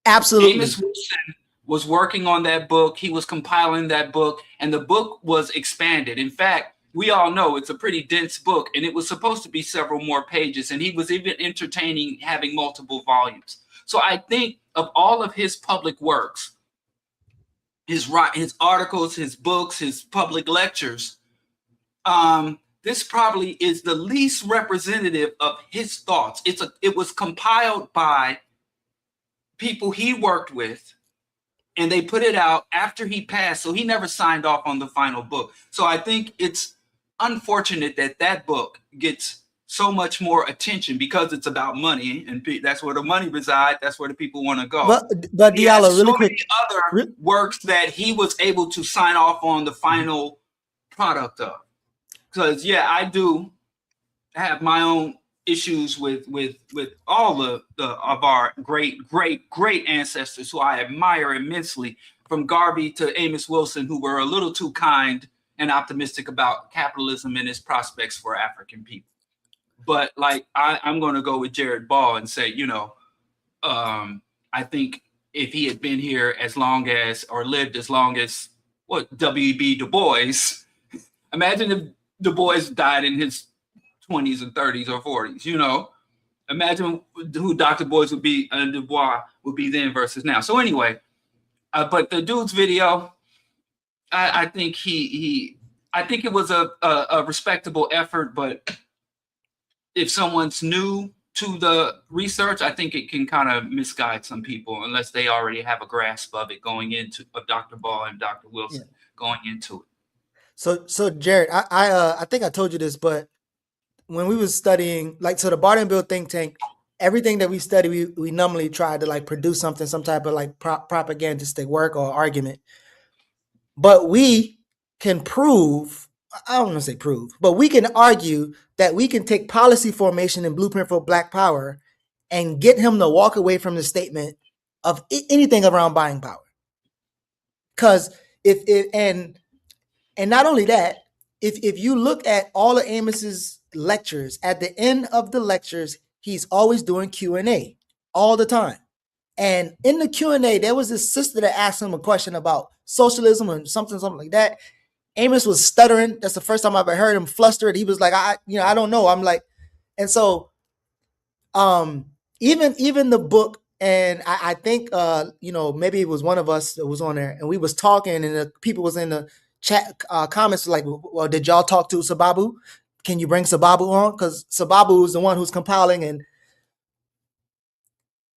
Absolutely. Amos Wilson was working on that book. He was compiling that book, and the book was expanded. In fact, we all know it's a pretty dense book, and it was supposed to be several more pages, and he was even entertaining having multiple volumes. So I think of all of his public works, his articles, his books, his public lectures, this probably is the least representative of his thoughts. It was compiled by people he worked with, and they put it out after he passed. So he never signed off on the final book. So I think it's unfortunate that that book gets so much more attention because it's about money, and that's where the money resides. That's where the people want to go. But Diallo, really quick, other works that he was able to sign off on the final product of. Because I do have my own issues with all of our great ancestors who I admire immensely, from Garvey to Amos Wilson, who were a little too kind and optimistic about capitalism and its prospects for African people. But like I'm going to go with Jared Ball and say, I think if he had been here as long as, or lived as long as W.E.B. Du Bois, imagine if Du Bois died in his 20s and 30s or 40s, imagine who Dr. Bois would be and Du Bois would be then versus now. So anyway, but the dude's video, I think I think it was a respectable effort, but if someone's new to the research, I think it can kind of misguide some people unless they already have a grasp of it going into of Dr. Ball and Dr. Wilson going into it. So Jared, I think I told you this, but when we was studying, so the Barton Bill think tank, everything that we study, we normally try to produce something, some type of propagandistic work or argument. But we can prove, I don't want to say prove, but we can argue that we can take policy formation and Blueprint for Black Power and get him to walk away from the statement of anything around buying power. Because and not only that, if you look at all of Amos's lectures, at the end of the lectures, he's always doing Q&A all the time. And in the Q&A, there was this sister that asked him a question about socialism and something like that. Amos was stuttering. That's the first time I ever heard him flustered. He was like, I don't know. I'm like, and so even the book, and I think maybe it was one of us that was on there, and we was talking, and the people was in the chat comments like, well, did y'all talk to Sababu? Can you bring Sababu on? Because Sababu is the one who's compiling, and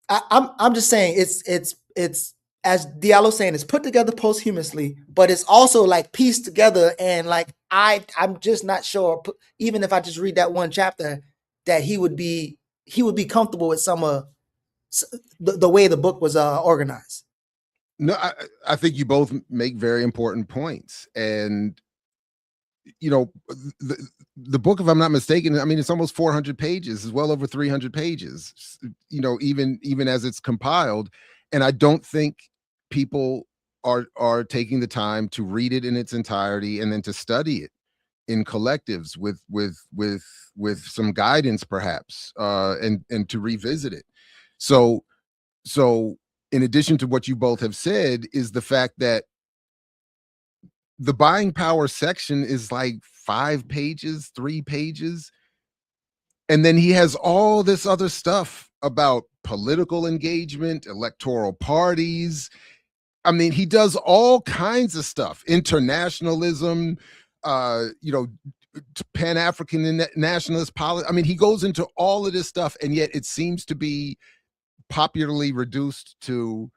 I'm just saying it's as Diallo saying, it's put together posthumously, but it's also pieced together, and I'm just not sure, even if I just read that one chapter, that he would be comfortable with some of the way the book was organized. No, I think you both make very important points. And, the book, if I'm not mistaken, it's almost 400 pages, it's well over 300 pages, even as it's compiled. And I don't think people are taking the time to read it in its entirety and then to study it in collectives with some guidance, perhaps, and to revisit it. So in addition to what you both have said, is the fact that the buying power section is 5 pages, 3 pages. And then he has all this other stuff about political engagement, electoral parties. He does all kinds of stuff, internationalism, Pan-African nationalist politics. He goes into all of this stuff, and yet it seems to be popularly reduced to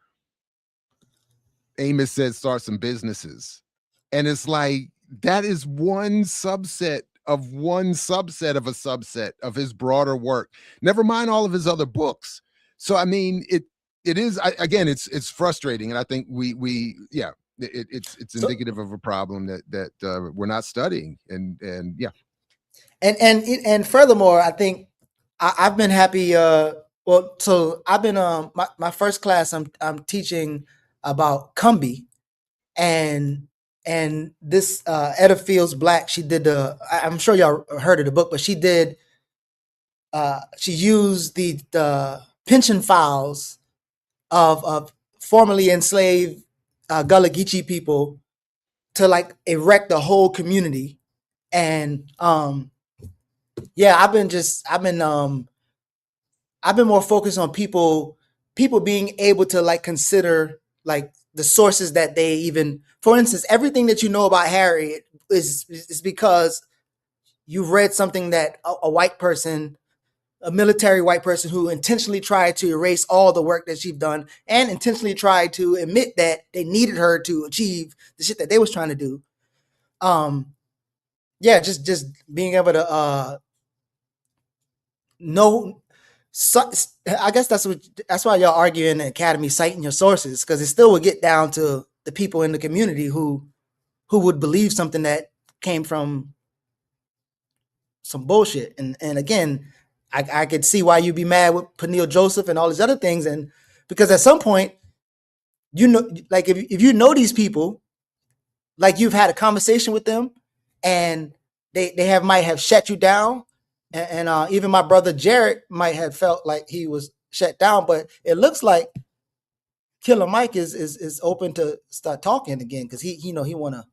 Amos said start some businesses. And it's that is one subset of one subset of a subset of his broader work. Never mind all of his other books. So I mean, it is again, it's frustrating, and I think it's indicative of a problem that we're not studying, and yeah. And furthermore, I think I've been happy. So I've been my first class. I'm teaching about Combee, and this Etta Fields Black. She did I'm sure y'all heard of the book, but she did. She used the pension files of formerly enslaved Gullah Geechee people to like erect a whole community, and yeah, I've been more focused on people being able to like consider like the sources that they even, for instance, everything that you know about Harriet is because you've read something that a white person, a military white person who intentionally tried to erase all the work that she's done and intentionally tried to admit that they needed her to achieve the shit that they was trying to do. Yeah, just being able to know. So, I guess that's why y'all argue in the academy citing your sources, because it still would get down to the people in the community who would believe something that came from some bullshit. And again, I could see why you'd be mad with Peniel Joseph and all these other things, and because at some point, you know, like if you know these people, like you've had a conversation with them, and they might have shut you down, and even my brother Jared might have felt like he was shut down, but it looks like Killer Mike is open to start talking again, because he want us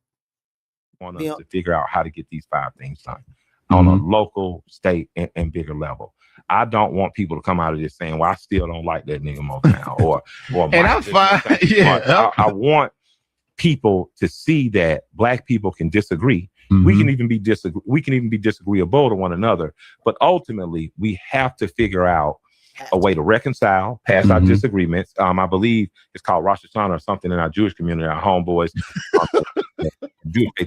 to figure out how to get these 5 things done on a local, state, and bigger level. I don't want people to come out of this saying, "Well, I still don't like that nigga Motown," or and I'm fine. Yeah, I want people to see that Black people can disagree. We can even be disagreeable to one another, but ultimately we have to figure out a way to reconcile past our disagreements. I believe it's called Rosh Hashanah or something in our Jewish community. Our homeboys,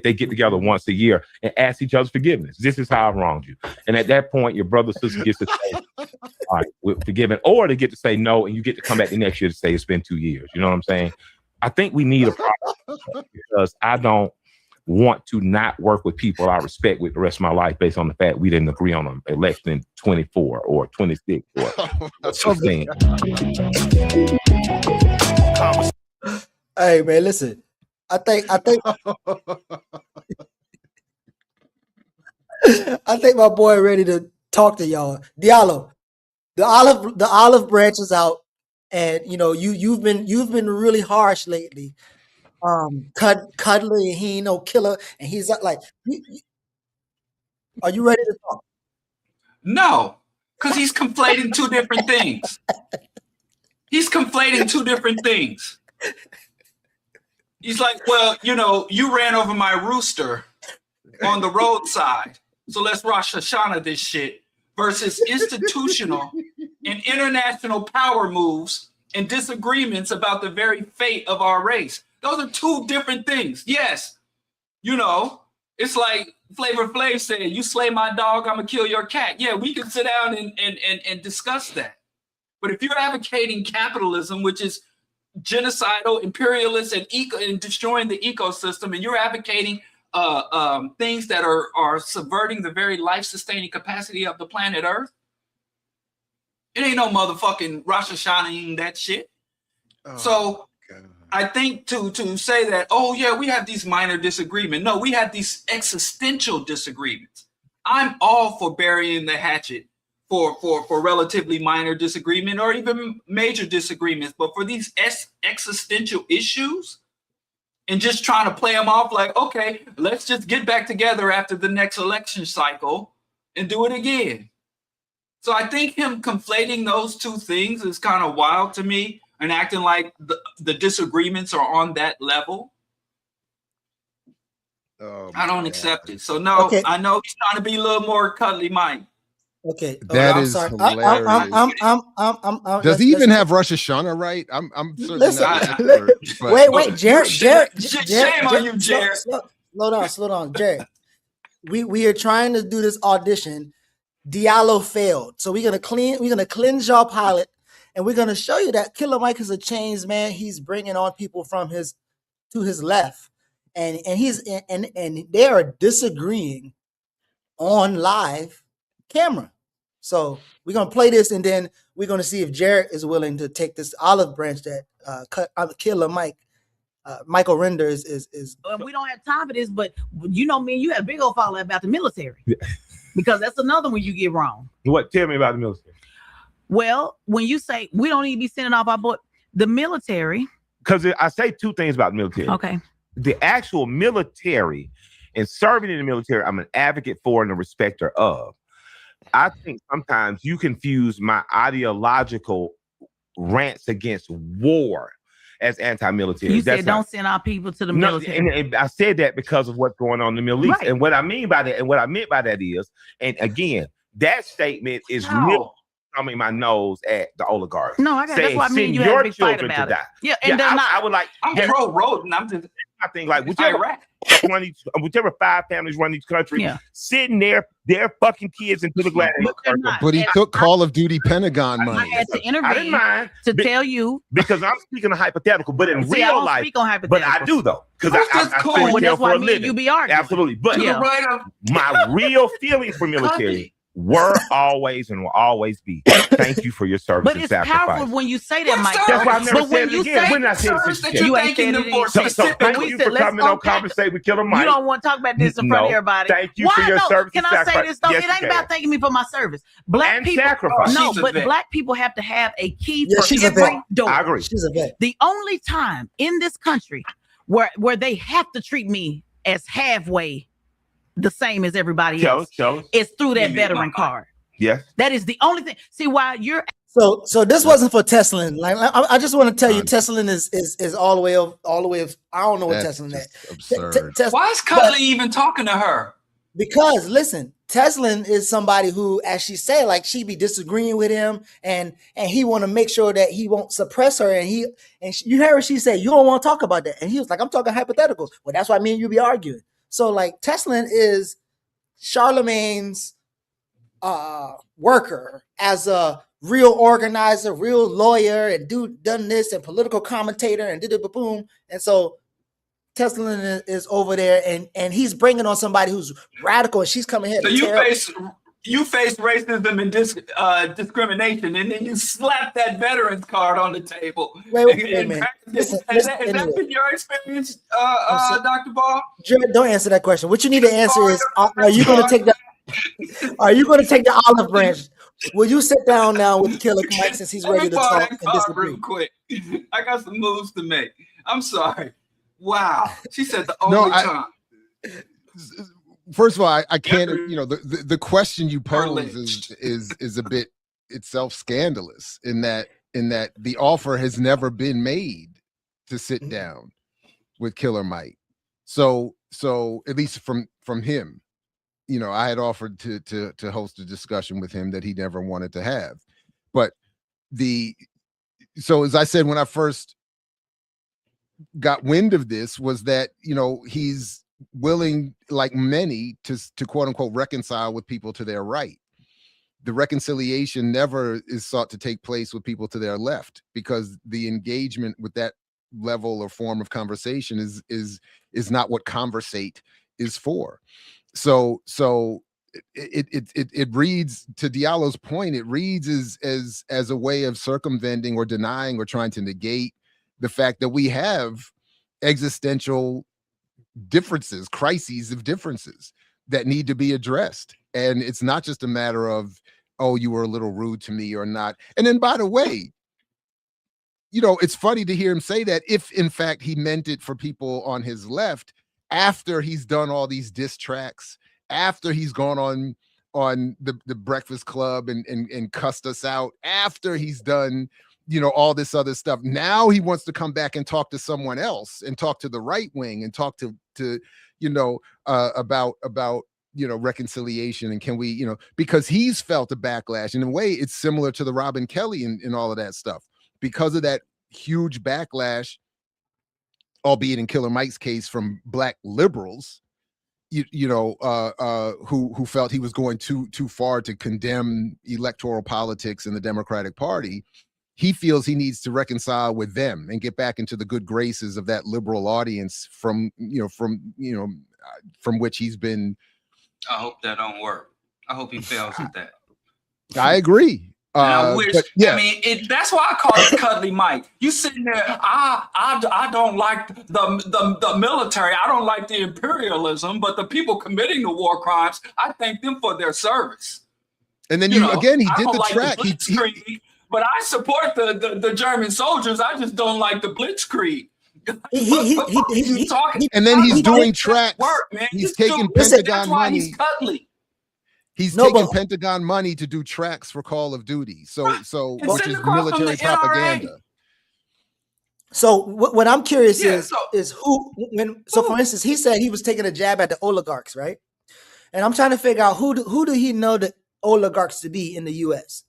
they get together once a year and ask each other's forgiveness. This is how I wronged you, and at that point, your brother sister gets to say, "All right, we're forgiven," or they get to say no, and you get to come back the next year to say it's been 2 years. You know what I'm saying? I think we need a process, because I don't want to not work with people I respect with the rest of my life based on the fact we didn't agree on an election 24 or 26 or something. Hey man, listen. I think I think my boy ready to talk to y'all. Diallo, the olive branch is out, and you know you've been really harsh lately. Cuddly, he ain't no killer, and he's like, are you ready to talk? No, because he's conflating 2 different things. He's conflating 2 different things. He's like, well, you know, you ran over my rooster on the roadside, so let's Rosh Hashanah this shit, versus institutional and international power moves and disagreements about the very fate of our race. Those are 2 different things. Yes, you know, it's like Flavor Flav said, "You slay my dog, I'm gonna kill your cat." Yeah, we can sit down and discuss that. But if you're advocating capitalism, which is genocidal, imperialist, and destroying the ecosystem, and you're advocating things that are subverting the very life-sustaining capacity of the planet Earth, it ain't no motherfucking Rosh Hashanah that shit. So I think to say that, oh yeah, we have these minor disagreements. No, we have these existential disagreements. I'm all for burying the hatchet for relatively minor disagreement or even major disagreements, but for these existential issues and just trying to play them off like, okay, let's just get back together after the next election cycle and do it again. So I think him conflating those 2 things is kind of wild to me, and acting like the disagreements are on that level. I don't accept it. So no, okay. I know he's trying to be a little more cuddly Mike. Okay, that is hilarious. Does he even have Rosh Hashanah right? I'm certainly not. Wait, Jared. Shame on you, Jared. Slow down, Jared. we are trying to do this audition. Diallo failed, so we're gonna cleanse y'all palate, and we're gonna show you that Killer Mike is a changed man. He's bringing on people from his left, and they are disagreeing on live camera. So we're gonna play this, and then we're gonna see if Jared is willing to take this olive branch that Killer Mike. Michael Render is. We don't have time for this, but you know, me and you had a big old follow about the military, because that's another one you get wrong. What? Tell me about the military. Well, when you say we don't need to be sending off our boy, the military. Because I say two things about the military. Okay. The actual military and serving in the military, I'm an advocate for and a respecter of. I think sometimes you confuse my ideological rants against war as anti-military. You said don't send our people to the military. And I said that because of what's going on in the Middle East. Right. And what I mean by that, and what I meant by that is, and again, that statement is real coming my nose at the oligarchs. No, I got that's why I mean you had a big fight about it. Yeah, and they're not. I would like. I'm pro Roden. I'm just. I think like whichever 5 families run each country, sitting there, their fucking kids into the glass. But he took Call of Duty Pentagon money. I had to intervene. I didn't mind to tell you because I'm speaking of hypothetical, but in See, I real don't life, speak on hypotheticals. but I do though because I cool. tell That's why for a me and living. you be arguing. Absolutely, but Yeah. my real feelings for military were always and will always be thank you for your service But and it's sacrifice. powerful when you say that, Mike. That's why I've never But said when it you again. say When I said service this that you shit. ain't said it in So thank we you said, for let's coming on unpack- Conversate with Killer Mike. You don't want to talk about this in front of No. everybody. Thank you Why for your no? service Can and I say sacrifice. this though? Yes, It you ain't can. about thanking me for my service. Black And people, sacrifice. no, She's a but vet. black people have to have a key Yeah, for she's a every vet. door. I agree. She's a vet. The only time in this country where they have to treat me as halfway the same as everybody Tell else us. is through that Give me veteran my- card. Yes. That is the only thing. See, why you're So this wasn't for Teslin. Like I just want to tell you, Teslin is all the way of I don't know what That's Teslin is. just absurd. Why is Cutley even talking to her? Because listen, Teslin is somebody who, as she said, like she be disagreeing with him, and he want to make sure that he won't suppress her. And you heard what she said, you don't want to talk about that. And he was like, I'm talking hypotheticals. Well, that's why me and you be arguing. So like Teslin is Charlemagne's worker as a real organizer, real lawyer, and done this and political commentator and did it boom. And so Teslin is over there, and he's bringing on somebody who's radical, and she's coming here. So to you tear up- face racism and discrimination, and then you slap that veterans card on the table. Wait, man. Listen, Has that anyway. been your experience, I'm Dr. Ball? Jared, don't answer that question. What you need to answer is: are you going to take the? Are you going to take the olive branch? Will you sit down now with Killer Mike since he's ready to Let me talk borrow and that card disagree? real quick. I got some moves to make. I'm sorry. Wow. She said the No, only time. First of all, I can't. You know, the question you pose is a bit itself scandalous in that the offer has never been made to sit down with Killer Mike. So at least from him, you know, I had offered to host a discussion with him that he never wanted to have. But so as I said when I first got wind of this, was that, you know, he's willing, like many, to quote unquote reconcile with people to their right. The reconciliation never is sought to take place with people to their left, because the engagement with that level or form of conversation is not what conversate is for. So it reads, to Diallo's point, it reads as a way of circumventing or denying or trying to negate the fact that we have existential differences, crises of differences that need to be addressed. And it's not just a matter of, oh, you were a little rude to me or not. And then, by the way, you know, it's funny to hear him say that if in fact he meant it for people on his left, after he's done all these diss tracks, after he's gone on the Breakfast Club and cussed us out, after he's done, you know, all this other stuff. Now he wants to come back and talk to someone else and talk to the right wing and talk to you know, about you know, reconciliation, and can we, you know, because he's felt a backlash. In a way, it's similar to the Robin Kelly and all of that stuff, because of that huge backlash, albeit in Killer Mike's case from Black liberals. who felt he was going too far to condemn electoral politics in the Democratic Party. He feels he needs to reconcile with them and get back into the good graces of that liberal audience from which he's been. I hope that don't work. I hope he fails at that. I agree. I wish. But yeah. I mean, that's why I call it Cuddly Mike. You sitting there. I don't like the military. I don't like the imperialism. But the people committing the war crimes, I thank them for their service. And then he I did don't the like track. The Blitzkrieg, but I support the German soldiers. I just don't like the Blitzkrieg. And then he's doing tracks. He's taking Pentagon money. He's cuddly. He's taking Pentagon money to do tracks for Call of Duty. So which is military propaganda. So what I'm curious is who for instance, he said he was taking a jab at the oligarchs, right? And I'm trying to figure out who do he know the oligarchs to be in the US?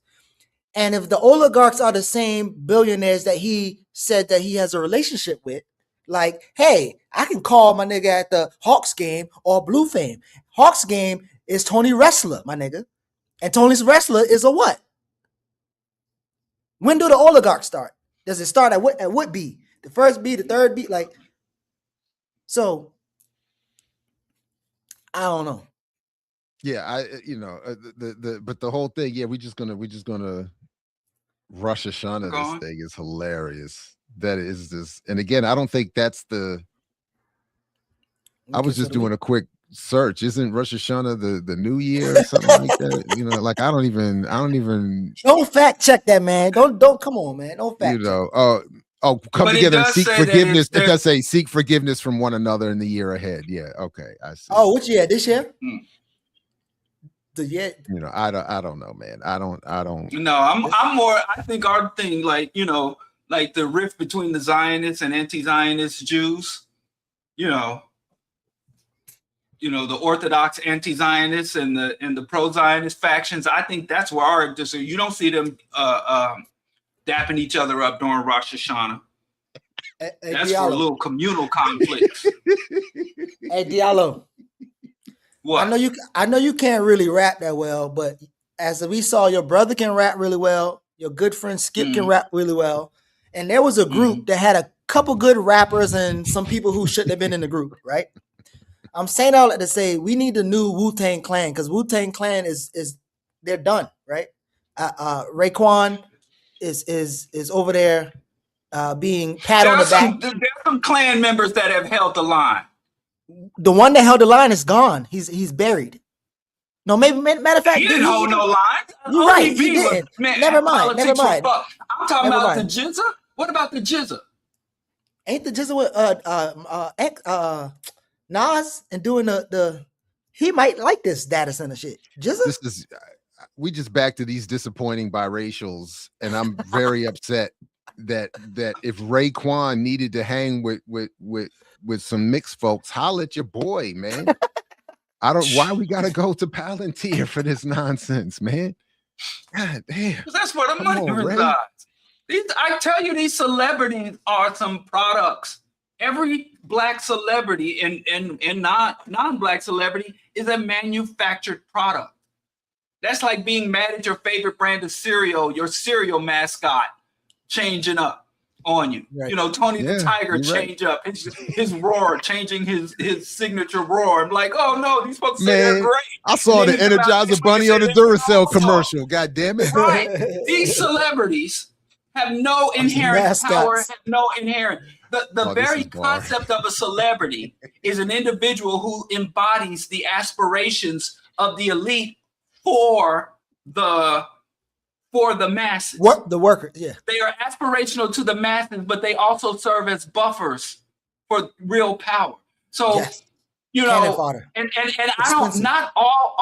And if the oligarchs are the same billionaires that he said that he has a relationship with, like, hey, I can call my nigga at the Hawks game or Blue Fame. Hawks game is Tony Wrestler, my nigga. And Tony's Wrestler is a what? When do the oligarchs start? Does it start at what B? The first B, the third B? Like, so I don't know. Yeah, but the whole thing, yeah, we're just gonna Rosh Hashanah. This thing is hilarious. That is this, and again, I don't think that's the. I was just doing a quick search. Isn't Rosh Hashanah the New Year or something like that? Like I don't even. Don't fact check that, man. Don't come on, man. Don't fact. Come together and seek forgiveness. It does say seek forgiveness from one another in the year ahead. Yeah, okay, I see. Oh, which year? This year? Yeah. I don't know, man. I don't. No, I'm more. I think our thing, like the rift between the Zionists and anti-Zionist Jews, the Orthodox anti-Zionists and the pro-Zionist factions. I think that's where so you don't see them dapping each other up during Rosh Hashanah. That's for a little communal conflicts. Hey, Diallo. What? I know you can't really rap that well, but as we saw, your brother can rap really well. Your good friend Skip can rap really well. And there was a group that had a couple good rappers and some people who shouldn't have been in the group, right? I'm saying all that to say we need a new Wu-Tang Clan because Wu-Tang Clan is they're done, right? Raekwon is over there being pat on the back. There's some Clan members that have held the line. The one that held the line is gone. He's buried. No, matter of fact, he didn't hold no line. You're right. He didn't. Never mind. I'm talking about the Jizza. What about the Jizza? Ain't the Jizza with Nas and doing the he might like this data center shit. Jizza. We just back to these disappointing biracials, and I'm very upset that if Raekwon needed to hang with some mixed folks, holla at your boy, man. Why we gotta go to Palantir for this nonsense, man? God damn. Because that's where the money resides. I tell you, these celebrities are some products. Every black celebrity and non-black celebrity is a manufactured product. That's like being mad at your favorite brand of cereal, your cereal mascot changing up on you. Right. Tony the Tiger change up his roar, changing his signature roar. I'm like, oh no, these folks say they're great. I saw the Energizer Bunny on the Duracell commercial. God damn it. Right. These celebrities have no inherent power, have no inherent. The very concept of a celebrity is an individual who embodies the aspirations of the elite for the masses. The workers, yeah. They are aspirational to the masses, but they also serve as buffers for real power. So, yes. and I don't. Not all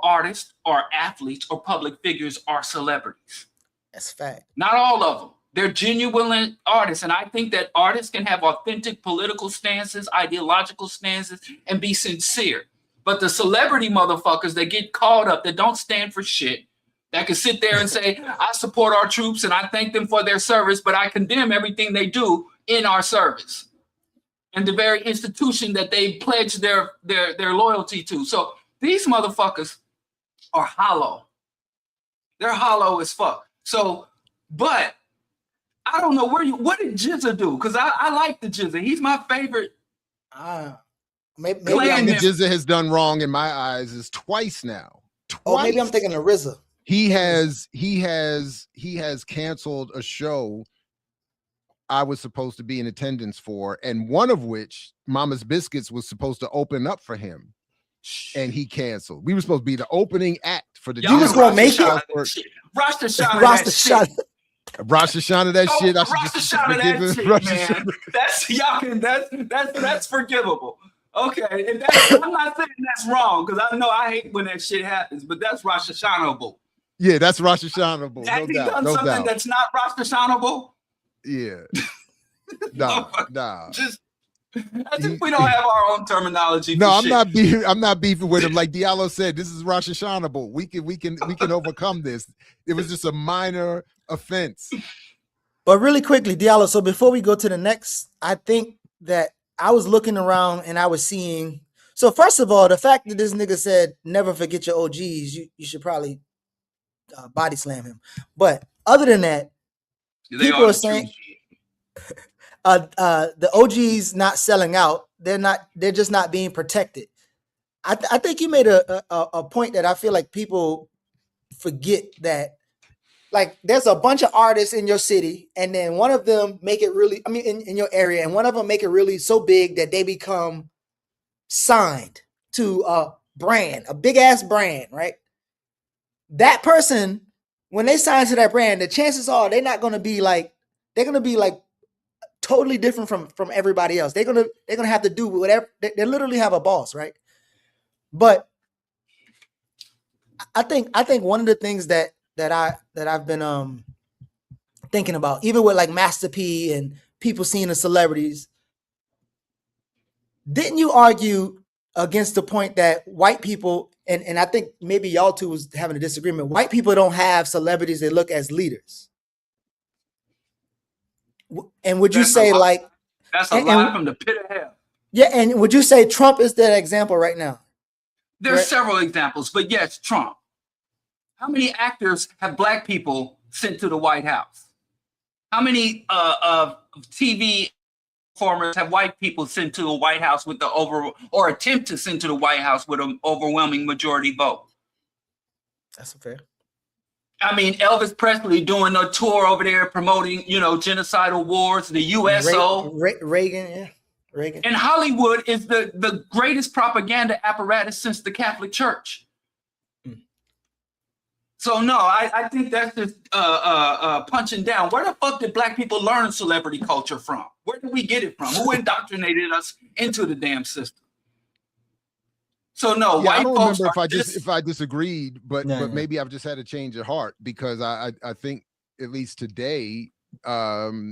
artists or athletes or public figures are celebrities. That's fact. Not all of them. They're genuine artists, and I think that artists can have authentic political stances, ideological stances, and be sincere. But the celebrity motherfuckers that get caught up, that don't stand for shit, that can sit there and say, I support our troops and I thank them for their service, but I condemn everything they do in our service. and the very institution that they pledge their loyalty to. So these motherfuckers are hollow. They're hollow as fuck. So, but I don't know what did Jizza do? Because I like the Jizza. He's my favorite. Maybe The thing that Jizza has done wrong in my eyes is twice now. Oh, maybe I'm thinking of RZA. He has canceled a show I was supposed to be in attendance for, and one of which Mama's Biscuits was supposed to open up for him, and he canceled. We were supposed to be the opening act for the. You was gonna make it. Rosh Hashanah. Rosh Hashanah that shit. I should Rosh just Hashanah forgive that him. shit, Rosh man. Hashanah. That's forgivable. Okay, and I'm not saying that's wrong because I know I hate when that shit happens, but that's Rosh Hashanah. Yeah, that's Rosh Hashanah. Has he No doubt. done No something doubt. that's not Rosh Hashanah? Yeah. Nah. Just I think we don't have our own terminology. No, for I'm shit. not beefing. I'm not beefing with him. Like Diallo said, this is Rosh Hashanah. But we can overcome this. It was just a minor offense. But really quickly, Diallo, so before we go to the next, I think that I was looking around and I was seeing. So first of all, the fact that this nigga said never forget your OGs, you should probably body slam him. But other than that, people are saying the OGs not selling out. They're just not being protected. I think you made a point that I feel like people forget that. Like there's a bunch of artists in your city, and then one of them make it really, in your area, and one of them make it really so big that they become signed to a brand, a big ass brand, right? That person, when they sign to that brand, the chances are they're gonna be like totally different from everybody else. They're gonna have to do whatever. They literally have a boss, right? But I think one of the things that I've been thinking about, even with like Master P and people seeing the celebrities, didn't you argue against the point that white people, and I think maybe y'all two was having a disagreement, white people don't have celebrities that look as leaders? And would you say like that's a lie from the pit of hell? Yeah, and would you say Trump is that example right now? There's several examples, but yes, Trump. How many actors have black people sent to the White House? How many TV performers have white people sent to the White House with or attempt to send to the White House with an overwhelming majority vote? That's fair. I mean, Elvis Presley doing a tour over there promoting, genocidal wars, the USO. Reagan, yeah. Reagan. And Hollywood is the greatest propaganda apparatus since the Catholic Church. So no, I think that's just punching down. Where the fuck did black people learn celebrity culture from? Where did we get it from? Who indoctrinated us into the damn system? So no, Yeah, I white don't folks remember are if I disagreed, but No, but no. maybe I've just had a change of heart because I think at least today, Diallo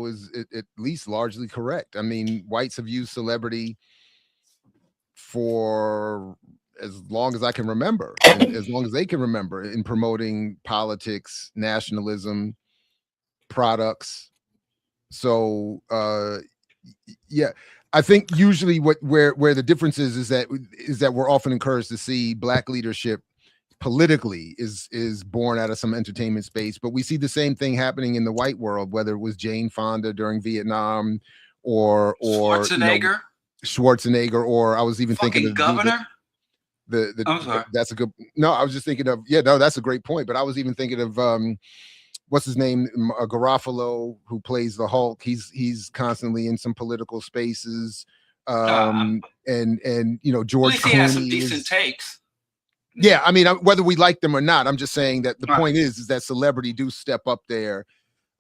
is at least largely correct. I mean, whites have used celebrity for as long as I can remember, and as long as they can remember, in promoting politics, nationalism, products. So yeah, I think usually where the difference is that we're often encouraged to see black leadership politically is born out of some entertainment space, but we see the same thing happening in the white world, whether it was Jane Fonda during Vietnam or Schwarzenegger. Schwarzenegger, or I was even thinking of governor. I'm sorry. That's a good. No, I was just thinking of that's a great point. But I was even thinking of what's his name, Garofalo, who plays the Hulk. He's constantly in some political spaces, and George At least he has some Clooney decent takes. Yeah, I mean, whether we like them or not, I'm just saying that the point is that celebrity do step up there.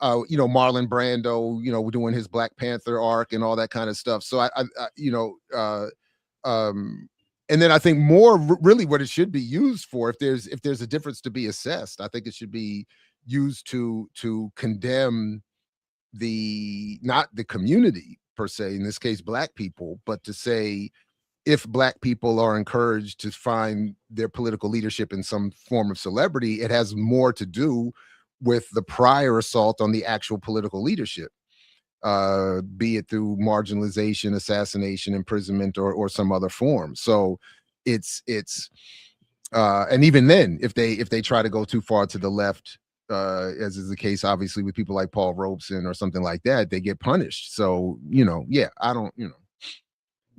Marlon Brando, doing his Black Panther arc and all that kind of stuff. So and then I think more really what it should be used for, if there's a difference to be assessed, I think it should be used to condemn not the community per se, in this case black people, but to say if black people are encouraged to find their political leadership in some form of celebrity, it has more to do with the prior assault on the actual political leadership. be it through marginalization, assassination, imprisonment, or some other form. So it's and even then, if they try to go too far to the left, as is the case obviously with people like Paul Robeson or something like that, they get punished. So yeah, I don't,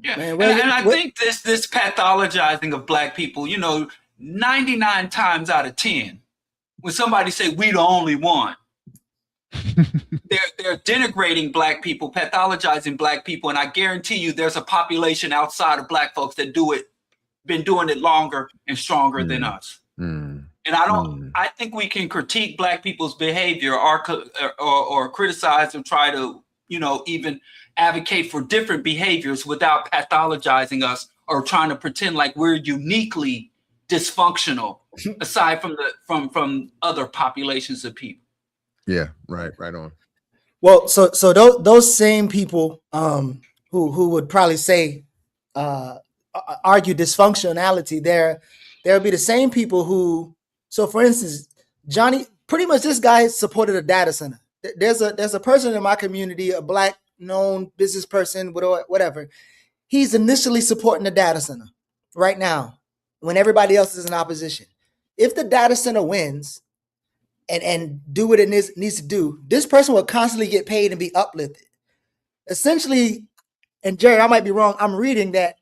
Yeah, Man, and I think this pathologizing of black people, 99 times out of 10, when somebody say we the only one, they're denigrating black people, pathologizing black people, and I guarantee you, there's a population outside of black folks that been doing it longer and stronger than us. And I think we can critique black people's behavior or criticize or try to, even advocate for different behaviors without pathologizing us or trying to pretend like we're uniquely dysfunctional aside from other populations of people. Yeah, right on. Well, so those same people who would probably say argue dysfunctionality, there'll be the same people who, so for instance, Johnny, pretty much this guy supported a data center. There's a person in my community, a black known business person, whatever. He's initially supporting the data center right now when everybody else is in opposition. If the data center wins and do what it needs to do, this person will constantly get paid and be uplifted. Essentially, and Jerry, I might be wrong, I'm reading that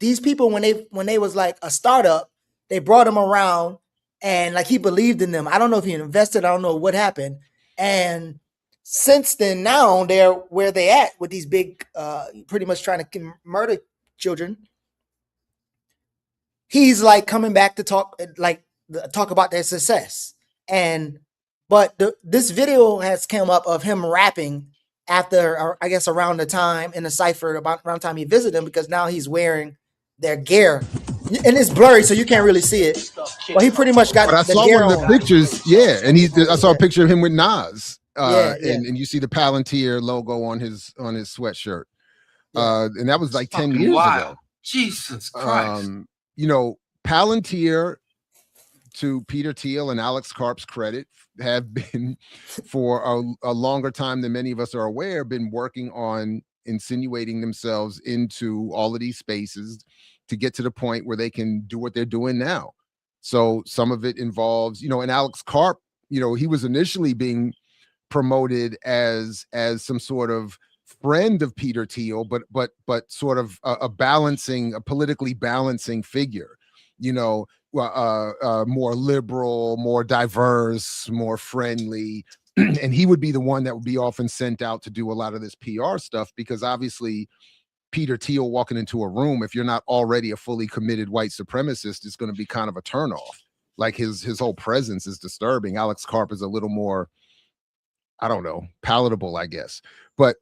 these people, when they was like a startup, they brought him around and like he believed in them. I don't know if he invested, I don't know what happened. And since then, now they're where they at with these big, pretty much trying to murder children. He's like coming back to talk about their success. But this video has come up of him rapping after, I guess, around the time in the cipher, around the time he visited them, because now he's wearing their gear. And it's blurry, so you can't really see it. But he pretty much got the gear gear on. on. The pictures, yeah, and I saw a picture of him with Nas. And you see the Palantir logo on his sweatshirt. And that was like 10 years ago. Jesus Christ. Palantir, to Peter Thiel and Alex Karp's credit, have been for a longer time than many of us are aware, been working on insinuating themselves into all of these spaces to get to the point where they can do what they're doing now. So some of it involves, and Alex Karp, he was initially being promoted as some sort of friend of Peter Thiel, but sort of a politically balancing figure, more liberal, more diverse, more friendly. And he would be the one that would be often sent out to do a lot of this PR stuff, because obviously Peter Thiel walking into a room, if you're not already a fully committed white supremacist, is going to be kind of a turnoff. Like his whole presence is disturbing. Alex Karp is a little more, I don't know, palatable, I guess. But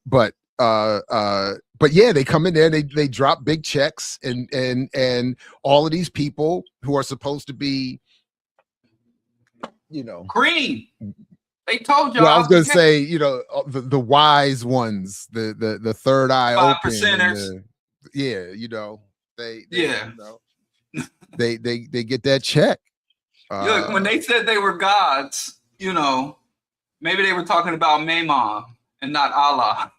yeah, they come in there, they drop big checks, and all of these people who are supposed to be, Green. They told you. Well, I was gonna say, the wise ones, the third eye open. 5%ers. They get that check. Look, when they said they were gods, maybe they were talking about Maimon and not Allah.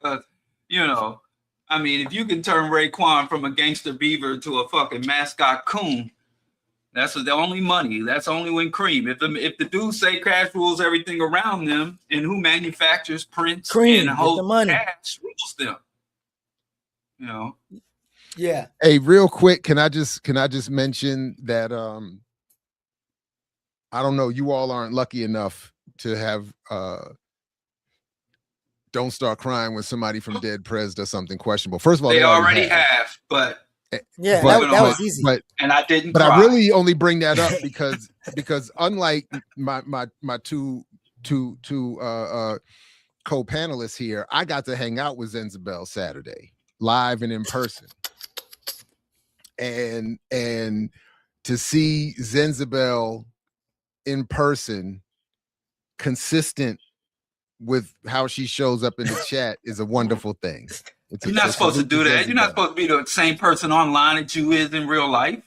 If you can turn Raekwon from a gangster beaver to a fucking mascot coon, that's the only money. That's only when cream. If the dudes say Cash rules everything around them, and who manufactures prints Cream, and holds the money. Cash rules them. Yeah. Hey, real quick, can I just mention that I don't know, you all aren't lucky enough to have Don't Start Crying when somebody from Dead Prez does something questionable. First of all, they already have, but yeah, that was easy. And I didn't. But cry. I really only bring that up because unlike my two co-panelists here, I got to hang out with Zenzabel Saturday, live and in person, and to see Zenzabel in person, consistent with how she shows up in the chat, is a wonderful thing. You're not supposed to do that. You're not supposed to be the same person online that you is in real life.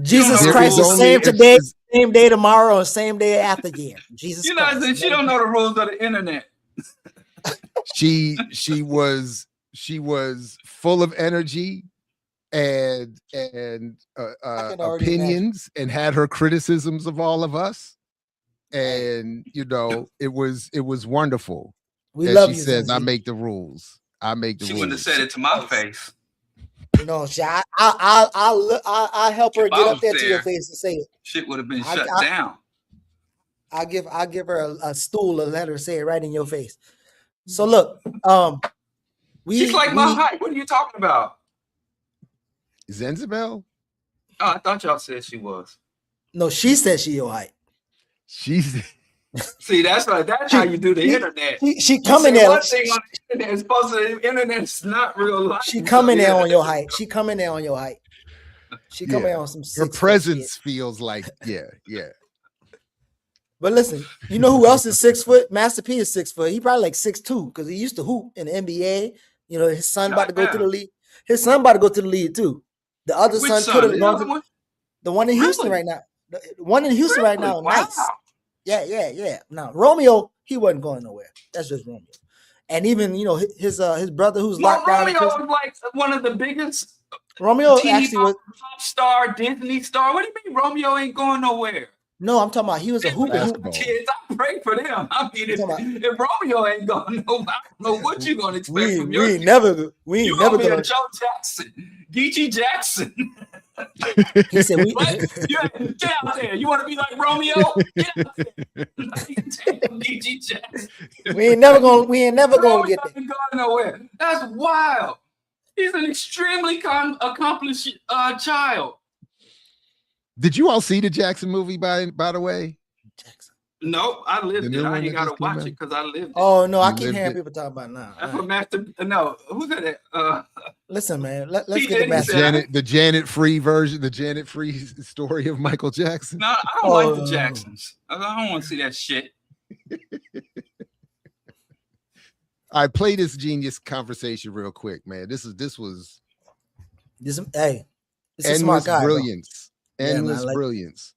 Jesus Christ is same today, same day tomorrow, and same day after year. Jesus Christ. She don't know the rules of the internet. She was full of energy and opinions, and had her criticisms of all of us. And you know, it was wonderful. We And love she you, says, "I Zenzi. make the rules. I make the She rules." wouldn't have said it to my face. No, I'll help her If get I up was there to your there, face and say it. Shit would have been I- shut I- down. I'll give her a stool and let her say it right in your face. So look, She's like my height. What are you talking about? Zenzabel? Oh, I thought y'all said she was. No, she said she your height. She's See, that's how you do the internet. She You coming say there. one thing on the internet is supposed to. The internet is not real life. She coming there on your height. She coming there on your height. She coming there on some her 6 foot presence shit. feels like yeah. But listen, you know who else is 6 foot? Master P is 6 foot. He probably like 6'2" because he used to hoop in the NBA. You know, his son about to go to the league. His son about to go to the league too. The other Which son son? could have The gone other to one? the one in Houston right now. The one in Houston right now. Wow. Nice. Yeah. Now Romeo, he wasn't going nowhere. That's just Romeo. And even his brother who's Well, locked down. in Romeo prison- was like one of the biggest Romeo TV actually was. pop star, Disney star. What do you mean Romeo ain't going nowhere? No, I'm talking about he was a hooper. Kids, I pray for them. I mean, if Romeo ain't going nowhere, I don't know what you're gonna expect from your We ain't never gonna be gonna. a Joe Jackson, Geechee Jackson. He said we. Get out there. You want to be like Romeo? Get out there. Geechee Jackson. We ain't never gonna Romeo get there. ain't going nowhere. That's wild. He's an extremely accomplished child. Did you all see the Jackson movie by the way? No, I lived The new it. I one ain't that got to just came watch out? it because I lived it. Oh no, I You keep lived hearing it? people talk about it now. That's what Master. No, who's that? Listen, man. Let's P. get the Diddy message. said- The Janet Free version, the Janet Free story of Michael Jackson. No, I don't like the Jacksons. I don't want to see that shit. I play this genius conversation real quick, man. This was This, hey, it's a endless smart guy. bro. brilliance. Yeah, man, Endless like- brilliance.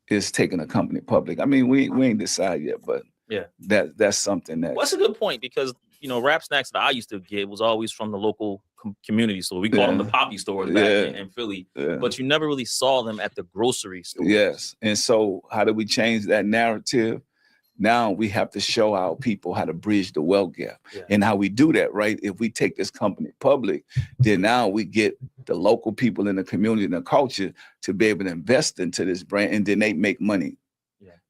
Is taking a company public. I mean, we ain't decided yet, but Yeah. that's something that Well, that's a good point because rap snacks that I used to get was always from the local community store. We call them the poppy stores back in Philly, but you never really saw them at the grocery store. Yes. And so how do we change that narrative? Now we have to show our people how to bridge the wealth gap. And how we do that, right? If we take this company public, then now we get the local people in the community and the culture to be able to invest into this brand, and then they make money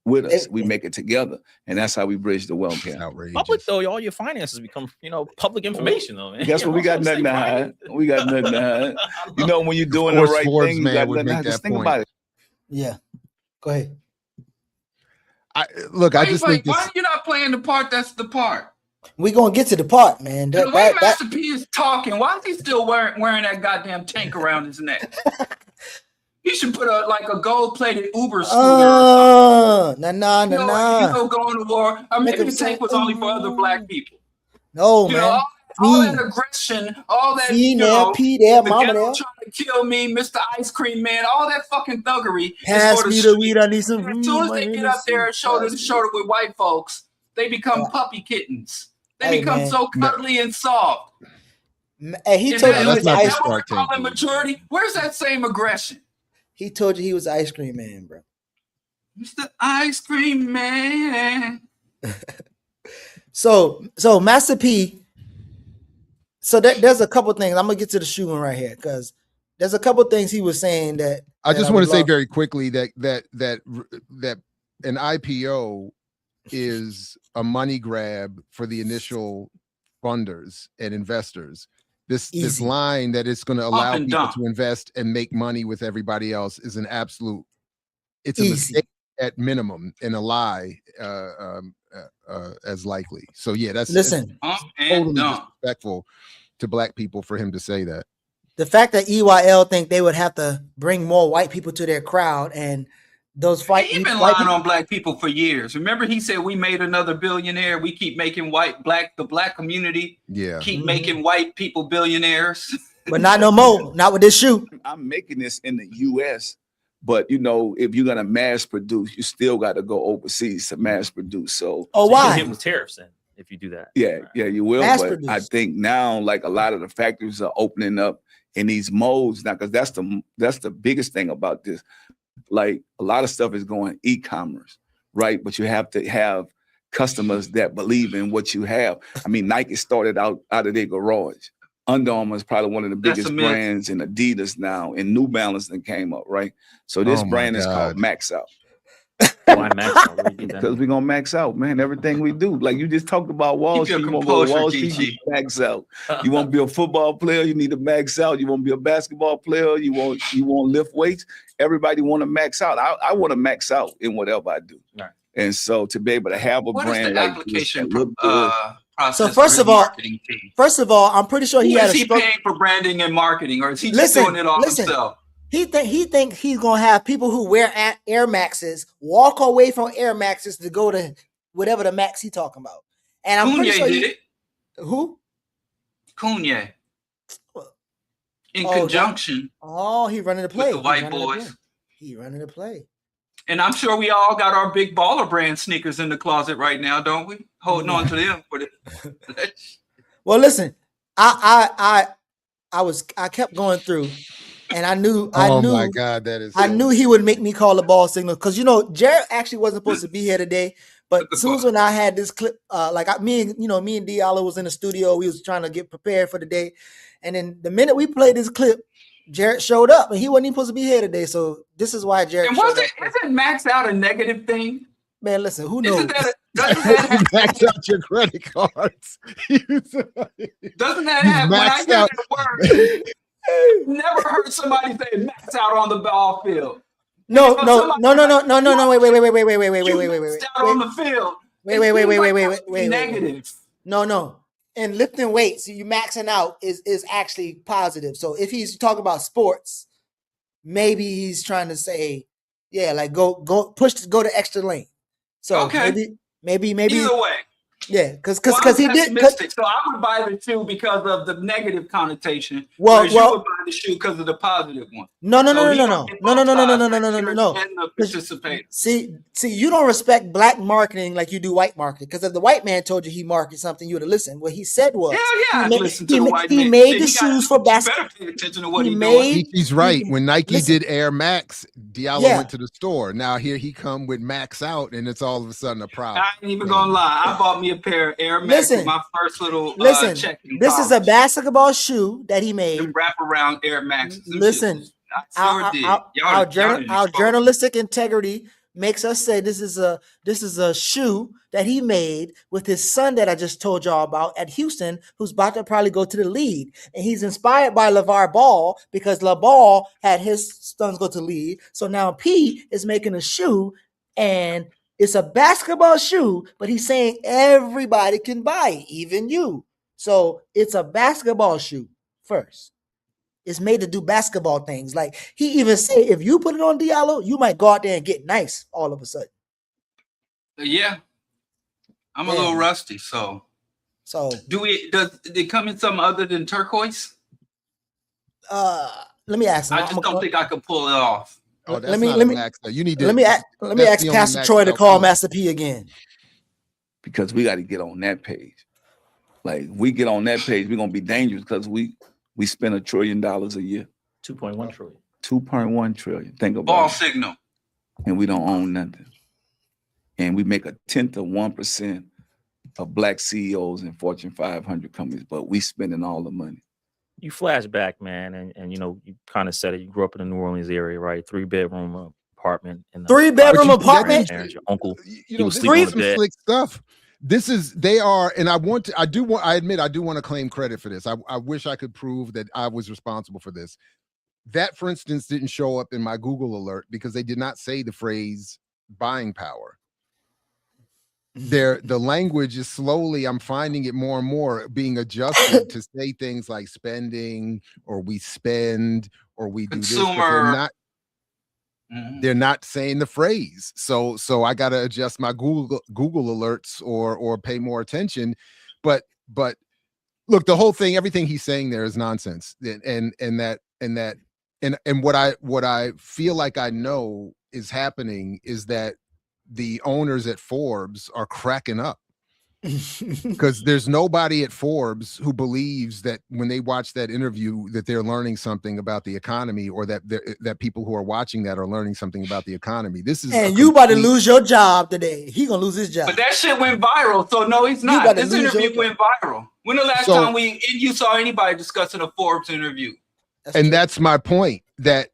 with us. We make it together. And that's how we bridge the wealth gap. Public though, all your finances become public information though, man. Guess what? We got nothing to hide. We got nothing to hide. You know, when you're doing the course right Forbes thing, you man got would nothing to make hide. Just that think point. about it. Yeah. Go ahead. I Why just you think why this. you not playing the part that's the part? We gonna get to the part, man. The way Master P is talking, why is he still wearing that goddamn tank around his neck? He should put a gold-plated Uber scooter. Nah. Going to war. Or Make maybe him the tank was only for other black people. No, You man. know, all that aggression, all that, P there, P there, the mama ghetto there. trying to kill me, Mr. Ice Cream Man, all that fucking thuggery. Pass is for me the the weed. I need some As weed. soon as my they get innocent. up there shoulder to shoulder with white folks, they become puppy kittens. They Hey, become man. so cuddly and soft. Hey, he Is told that, you he is was that ice what we're calling maturity? Where's that same aggression? He told you he was ice cream man, bro. Mr. Ice Cream Man. So Master P. So there's a couple things. I'm gonna get to the shooting right here because there's a couple things he was saying that I just want to would say love- very quickly that an IPO is a money grab for the initial funders and investors. This Easy. line that it's going to allow and people dump. to invest and make money with everybody else is an absolute. It's a Easy. mistake at minimum and a lie as likely. So yeah, that's Listen. it's And totally dump. disrespectful to black people for him to say that. The fact that EYL think they would have to bring more white people to their crowd and those He's been lying on black people for years. Remember, he said we made another billionaire. We keep making the black community Yeah. keep making white people billionaires. but not no more. Not with this shoe. I'm making this in the US, but if you're gonna mass produce, you still got to go overseas to mass produce. So Oh, You why? get hit with tariffs then. if you do that. Yeah, you will. Mass But produced. I think now, like a lot of the factories are opening up in these modes now, because that's the biggest thing about this. Like a lot of stuff is going e-commerce, right? But you have to have customers that believe in what you have. I mean, Nike started out of their garage. Under Armour is probably one of the That's biggest a myth. brands, and Adidas now, and New Balance that came up, right? So this Oh my brand is called God. Max Out. Why max out? Where you get that? Because we're gonna max out, man. Everything we do. Like you just talked about Wall Keep your Street. You want to go to composure, Wall Street, Gigi. you max out. You want to be a football player, you need to max out. You want to be a basketball player, you want lift weights. Everybody want to max out. I want to max out in whatever I do. Right. And so to be able to have a What is brand the like application this that look good, process? So for first his of all, marketing team? I'm pretty sure he Who had is a he struggle. paying for branding and marketing, or is he just doing it all himself? He think he's gonna have people who wear Air Maxes walk away from Air Maxes to go to whatever the Max he talking about. And I'm pretty Kanye sure did it. Who? Kanye. In Oh, conjunction he running the play. with the white boys. He running the play. And I'm sure we all got our big baller brand sneakers in the closet right now, don't we? Holding on to them for the Well, listen, I kept going through, and I knew Oh my God, that is. I knew he would make me call the ball signal, because Jared actually wasn't supposed to be here today. But as soon as when I had this clip, me and Diallo was in the studio, we was trying to get prepared for the day, and then the minute we played this clip, Jared showed up, and he wasn't even supposed to be here today. So this is why Jared. And isn't max out a negative thing? Man, listen, who knows? Max out your credit cards. Doesn't that happen? When I maxed hear out. that word, never heard somebody say max out on the ball field. No, wait, Maxed out on the field. wait. Negative. No. And lifting weights, you maxing out is actually positive. So if he's talking about sports, maybe he's trying to say, yeah, like go the extra lane. So Okay. maybe Either way. yeah, because I'm he did. pessimistic, so I would buy the shoe because of the negative connotation. Well, whereas you would buy the shoe because of the positive one. No. So he gonna get both sides, and the participator. See, you don't respect black marketing like you do white marketing. Because if the white man told you he marketed something, you would have listened. What he said was, Hell yeah, I'd listen to the white he man. made Shit, the he gotta- shoes for you basketball. better pay attention to what He he made- doing. He's right. When Nike Listen. did Air Max, Diallo Yeah. went to the store. Now here he come with Max Out, and it's all of a sudden a problem. I ain't even gonna lie. I bought me a pair of Air Max Listen. with my first little Listen, check in this is a college. basketball shoe that he made. Them wraparound Air Maxes. Them Listen, shits. I sure did. our done exposed. journalistic integrity makes us say this is a shoe that he made with his son that I just told y'all about at Houston, who's about to probably go to the league. And he's inspired by LeVar Ball because LeVar had his sons go to league. So now P is making a shoe, and it's a basketball shoe, but he's saying everybody can buy it, even you. So it's a basketball shoe first. It's made to do basketball things. Like he even say, if you put it on Diallo, you might go out there and get nice all of a sudden. Yeah. I'm a little rusty, so. Does it come in something other than turquoise? Let me ask him. I just don't think I can pull it off. Oh, that's let me not let a me Max Out. You need to. let me ask that's the only Pastor Max Troy to Out call shoe. Master P again. because we got to get on that page. Like we get on that page, we're gonna be dangerous because we spend $1 trillion a year. 2.1 trillion. 2.1 trillion. Think about Ball it. signal. And we don't own nothing. And we make 0.1% of black CEOs in Fortune 500 companies, but we spending all the money. You flash back, man, and you kind of said it. You grew up in the New Orleans area, right? 3-bedroom apartment. In the 3-bedroom apartment? Your uncle, You he know, was this sleeping is on some the bed. slick stuff. They are, and I admit, I do want to claim credit for this. I wish I could prove that I was responsible for this. That, for instance, didn't show up in my Google alert because they did not say the phrase buying power. The language is slowly, I'm finding it more and more being adjusted to say things like spending, or we spend, or we do this. But Consumer. they're not saying the phrase. So I got to adjust my Google alerts or pay more attention. But look, the whole thing, everything he's saying there is nonsense. And what I feel like I know is happening is that the owners at Forbes are cracking up Because there's nobody at Forbes who believes that when they watch that interview that they're learning something about the economy, or that people who are watching that are learning something about the economy. This is And you about to lose your job today. He gonna lose his job. But that shit went viral, so no, he's not. This interview went viral. When the last time you saw anybody discussing a Forbes interview? That's my point. That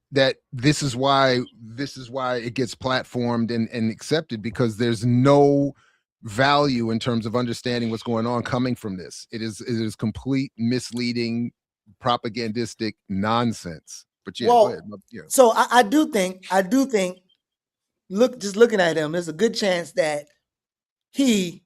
this is why it gets platformed and accepted, because there's no value in terms of understanding what's going on coming from this. It is complete misleading, propagandistic nonsense. But yeah, go ahead. Yeah. So I do think just looking at him, there's a good chance that he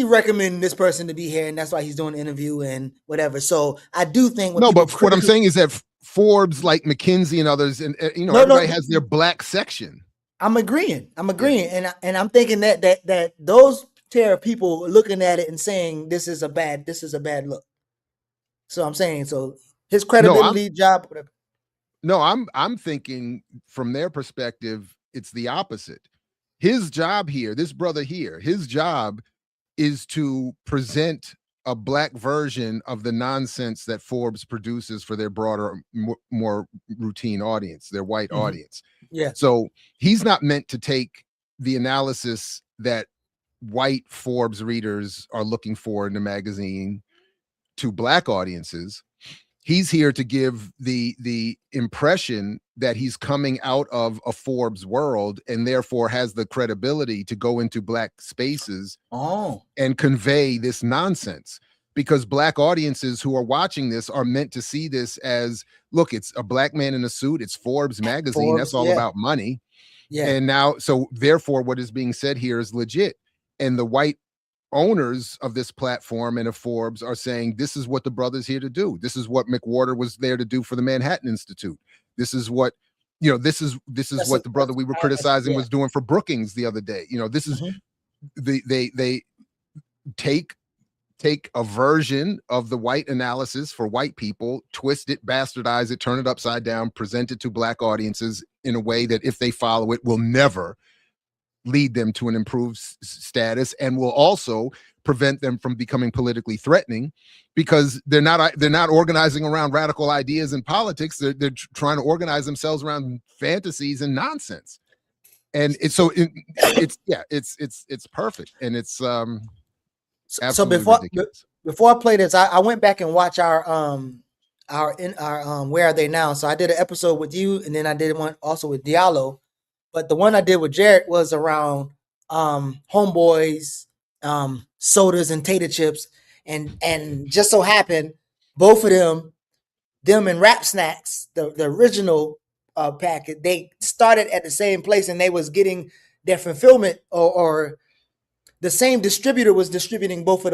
recommended this person to be here, and that's why he's doing the interview and whatever. So I do think but what I'm saying is that Forbes, like McKinsey and others, and everybody has their black section. I'm agreeing, and I'm thinking that those tier of people are looking at it and saying this is a bad look. So I'm saying, so his credibility, job, whatever. No, I'm thinking from their perspective, it's the opposite. His job here, this brother here, his job is to present a black version of the nonsense that Forbes produces for their broader, more routine audience, their white audience. Yeah. So he's not meant to take the analysis that white Forbes readers are looking for in the magazine to black audiences. He's here to give the impression that he's coming out of a Forbes world, and therefore has the credibility to go into black spaces and convey this nonsense. Because black audiences who are watching this are meant to see this as, look, it's a black man in a suit, it's Forbes magazine, that's all about money. Yeah. And now, so therefore what is being said here is legit. And the white owners of this platform and of Forbes are saying, this is what the brother's here to do. This is what McWhorter was there to do for the Manhattan Institute. This is what, this is what the brother we were criticizing was doing for Brookings the other day. This is they take a version of the white analysis for white people, twist it, bastardize it, turn it upside down, present it to black audiences in a way that if they follow it will never lead them to an improved status, and will also prevent them from becoming politically threatening, because they're not organizing around radical ideas in politics. They're trying to organize themselves around fantasies and nonsense. And it's perfect, and it's so before I play this, I went back and watched our Where Are They Now. So I did an episode with you, and then I did one also with Diallo. But the one I did with Jared was around Homeboys, sodas and tater chips, and just so happened both of them and Rap Snacks, the original packet, they started at the same place, and they was getting their fulfillment, or the same distributor was distributing both of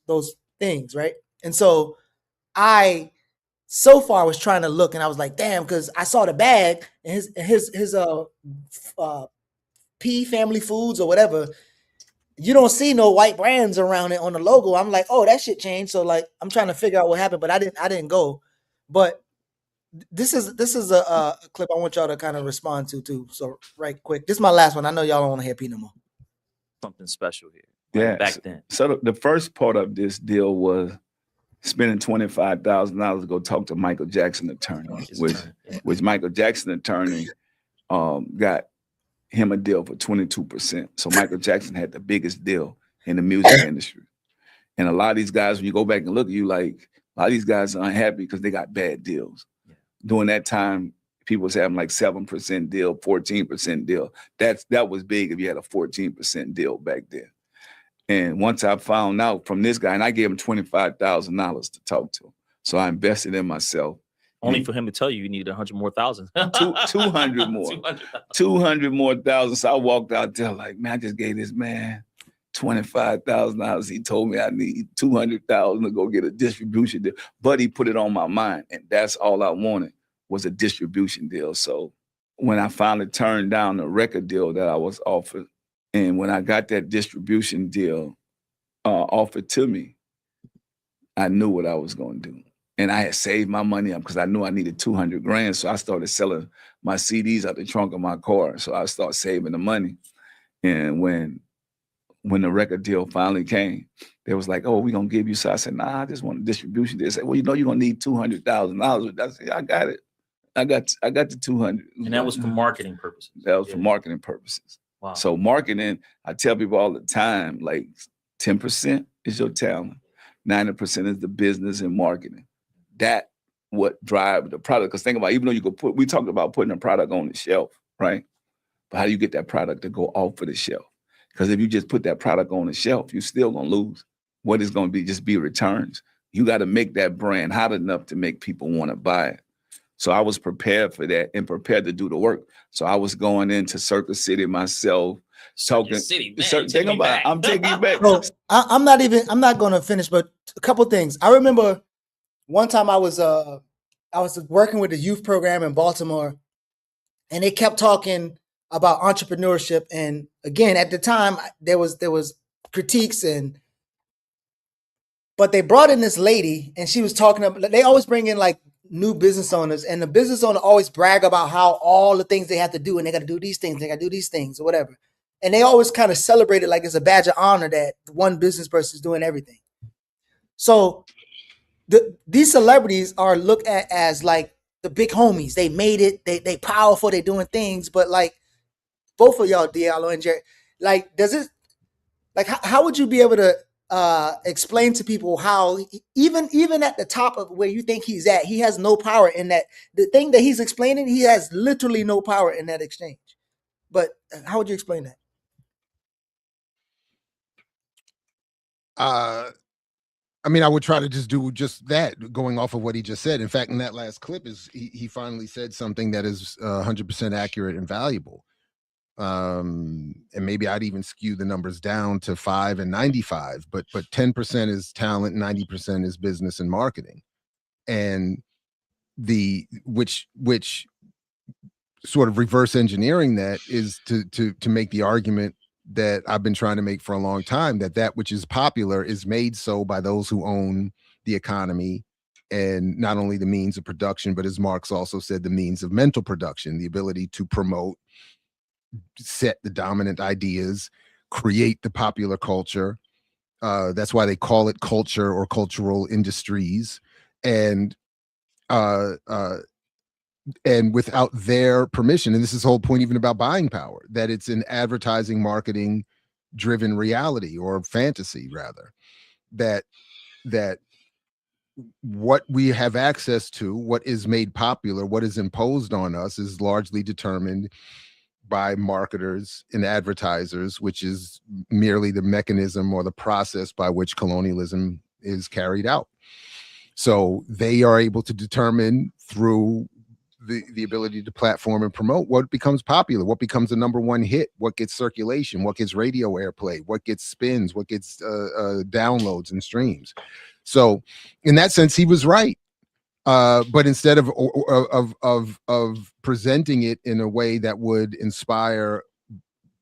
those things, right? And so I so far was trying to look, and I was like, damn, because I saw the bag and his P Family Foods or whatever. You don't see no white brands around it on the logo. I'm like, oh, that shit changed. So like, I'm trying to figure out what happened, but I didn't go. But this is a clip I want y'all to kind of respond to too. So right quick, this is my last one. I know y'all don't want to hear P no more. Something special here. Yeah. Back then. So the first part of this deal was spending $25,000 to go talk to Michael Jackson attorney, which Michael Jackson attorney got him a deal for 22%. So Michael Jackson had the biggest deal in the music industry. And a lot of these guys, when you go back and look at you, like a lot of these guys are unhappy because they got bad deals. Yeah. During that time, people was having like 7% deal, 14% deal. That was big if you had a 14% deal back then. And once I found out from this guy, and I gave him $25,000 to talk to him. So I invested in myself. Only for him to tell you needed 100 more thousand. 200 more. 200 more thousand. So I walked out there like, man, I just gave this man $25,000. He told me I need 200,000 to go get a distribution deal. But he put it on my mind. And that's all I wanted was a distribution deal. So when I finally turned down the record deal that I was offered, and when I got that distribution deal offered to me, I knew what I was going to do. And I had saved my money up because I knew I needed 200 grand. So I started selling my CDs out the trunk of my car. So I started saving the money. And when when the record deal finally came, they was like, "Oh, we're gonna give you." So I said, "Nah, I just want distribution." They said, "Well, you know, you're gonna need $200,000." I said, "I got it. I got the 200." And that was for marketing purposes. That was for marketing purposes. Wow. So marketing, I tell people all the time, like 10% is your talent, 90% is the business and marketing. That what drive the product. Because think about, even though we talked about putting a product on the shelf, right? But how do you get that product to go off of the shelf? Because if you just put that product on the shelf, you're still gonna lose. What is gonna be just be returns. You got to make that brand hot enough to make people want to buy it. So I was prepared for that and prepared to do the work. So I was going into Circus City myself, talking. City, man, I'm taking you back. Bro, I'm not going to finish, but a couple things. I remember one time I was working with a youth program in Baltimore, and they kept talking about entrepreneurship. And again, at the time, there was critiques, but they brought in this lady, and she was talking about. They always bring in like new business owners, and the business owner always brag about how all the things they have to do, and they got to do these things, they got to do these things, or whatever. And they always kind of celebrate it like it's a badge of honor that one business person is doing everything. So these celebrities are looked at as like the big homies. They made it. They powerful. They doing things. But like both of y'all, Diallo and Jerry, like how would you be able to explain to people how even at the top of where you think he's at, he has no power in that. The thing that he's explaining, he has literally no power in that exchange. But how would you explain that? I mean, I would try to just do just that, going off of what he just said. In fact, in that last clip, he finally said something that is 100% accurate and valuable. And maybe I'd even skew the numbers down to 5 and 95, but 10% is talent, 90% is business and marketing. And which sort of reverse engineering that is to make the argument that I've been trying to make for a long time, that which is popular is made so by those who own the economy, and not only the means of production, but as Marx also said, the means of mental production, the ability to promote, set the dominant ideas, create the popular culture. That's why they call it culture or cultural industries. And without their permission, and this is the whole point even about buying power, that it's an advertising, marketing driven reality, or fantasy rather, that what we have access to, what is made popular, what is imposed on us, is largely determined by marketers and advertisers, which is merely the mechanism or the process by which colonialism is carried out. So they are able to determine through the ability to platform and promote what becomes popular, what becomes the #1 hit, what gets circulation, what gets radio airplay, what gets spins, what gets downloads and streams. So in that sense, he was right. But instead of presenting it in a way that would inspire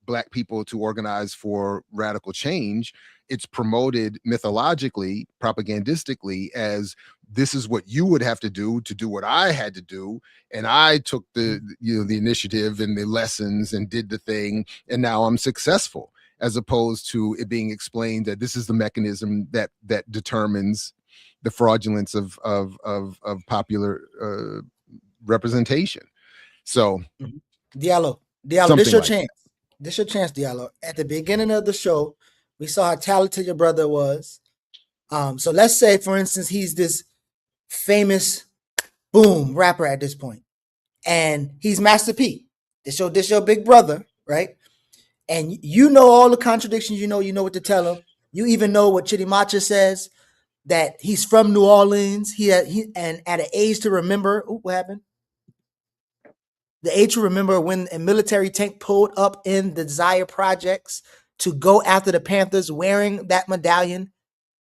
Black people to organize for radical change, it's promoted mythologically, propagandistically, as this is what you would have to do what I had to do, and I took the initiative and the lessons and did the thing, and now I'm successful, as opposed to it being explained that this is the mechanism that determines the fraudulence of popular representation. So, Diallo, this your chance. This your chance, Diallo. At the beginning of the show, we saw how talented your brother was. So let's say, for instance, he's this famous boom rapper at this point, and he's Master P. This your big brother, right? And you know all the contradictions. You know what to tell him. You even know what Chitty Macha says, that he's from New Orleans. And at an age to remember, what happened? The age to remember when a military tank pulled up in the Desire Projects to go after the Panthers wearing that medallion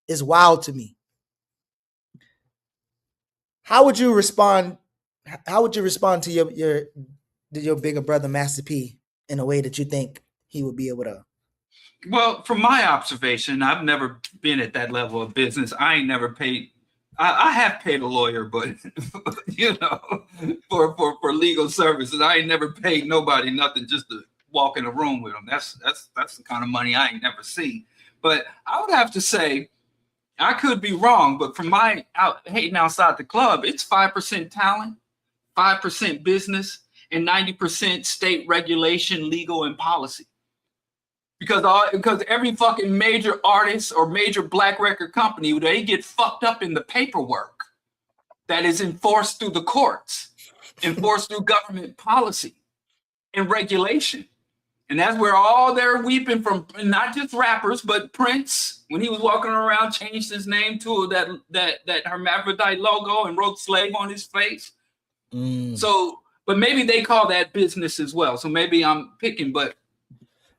is wild to me. How would you respond? How would you respond to your bigger brother, Master P, in a way that you think he would be able to? Well, from my observation, I've never been at that level of business. I ain't never paid. I have paid a lawyer, but for legal services, I ain't never paid nobody nothing just to walk in a room with them. That's the kind of money I ain't never seen. But I would have to say, I could be wrong, but from my hating outside the club, it's 5% talent, 5% business, and 90% state regulation, legal, and policy. Because every fucking major artist or major black record company, they get fucked up in the paperwork that is enforced through the courts, enforced through government policy and regulation. And that's where all they're weeping from, not just rappers, but Prince, when he was walking around, changed his name to that hermaphrodite logo and wrote slave on his face. So, but maybe they call that business as well. So maybe I'm picking, but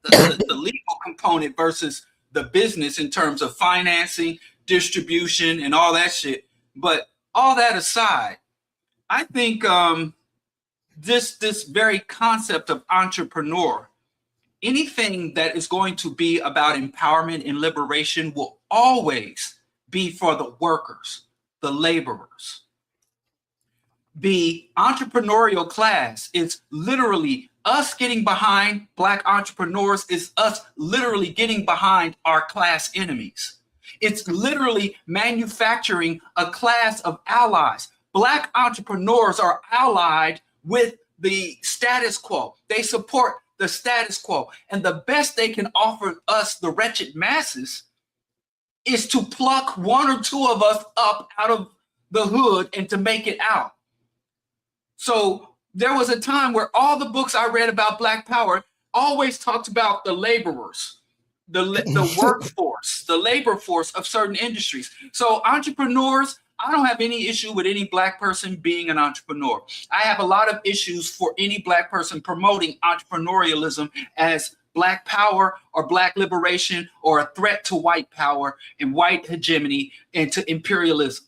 the legal component versus the business in terms of financing, distribution, and all that shit. But all that aside, I think this very concept of entrepreneur, anything that is going to be about empowerment and liberation will always be for the workers, the laborers. The entrepreneurial class is literally us getting behind Black entrepreneurs, is us literally getting behind our class enemies. It's literally manufacturing a class of allies. Black entrepreneurs are allied with the status quo. They support the status quo. And the best they can offer us, the wretched masses, is to pluck one or two of us up out of the hood and to make it out. So there was a time where all the books I read about Black Power always talked about the laborers, the workforce, the labor force of certain industries. So entrepreneurs, I don't have any issue with any Black person being an entrepreneur. I have a lot of issues for any Black person promoting entrepreneurialism as Black power or Black liberation or a threat to white power and white hegemony and to imperialism.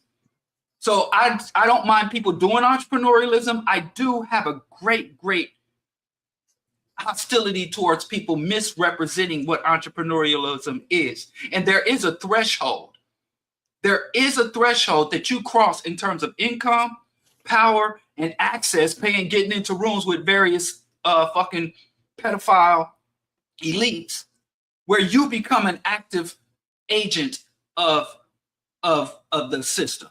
So I don't mind people doing entrepreneurialism. I do have a great hostility towards people misrepresenting what entrepreneurialism is. And there is a threshold. There is a threshold that you cross in terms of income, power, and access, getting into rooms with various fucking pedophile elites, where you become an active agent of the system.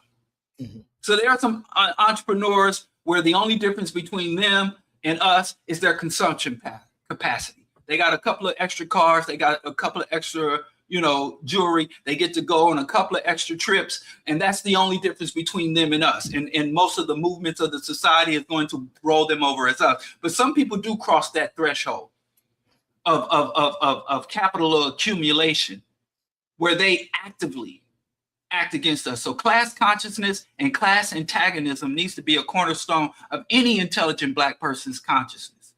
Mm-hmm. So there are some entrepreneurs where the only difference between them and us is their consumption capacity. They got a couple of extra cars, they got a couple of extra, jewelry, they get to go on a couple of extra trips, and that's the only difference between them and us. And most of the movements of the society is going to roll them over as us. But some people do cross that threshold of capital accumulation, where they actively act against us. So class consciousness and class antagonism needs to be a cornerstone of any intelligent Black person's consciousness.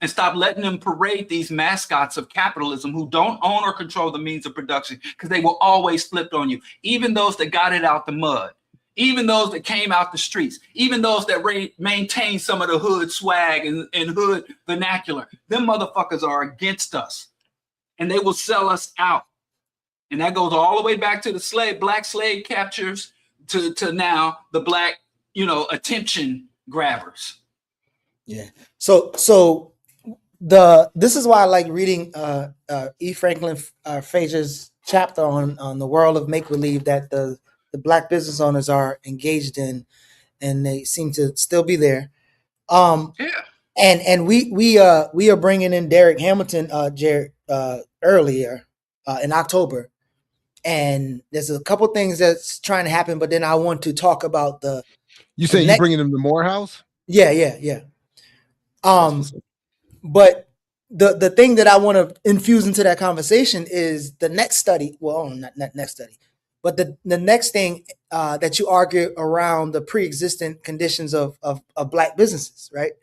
And stop letting them parade these mascots of capitalism who don't own or control the means of production, because they will always flip on you. Even those that got it out the mud, even those that came out the streets, even those that maintain some of the hood swag and hood vernacular, them motherfuckers are against us, and they will sell us out. And that goes all the way back to the Black slave captures to now the Black, attention grabbers. Yeah. So this is why I like reading E. Franklin Fraser's chapter on the world of make-believe that the Black business owners are engaged in, and they seem to still be there. And we are bringing in Derek Hamilton, Jared, earlier in October. And there's a couple things that's trying to happen, but then I want to talk about You say you're bringing him to Morehouse? Yeah. But the thing that I want to infuse into that conversation is the next study. Well, not next study, but the next thing that you argue around the pre-existing conditions of Black businesses, right?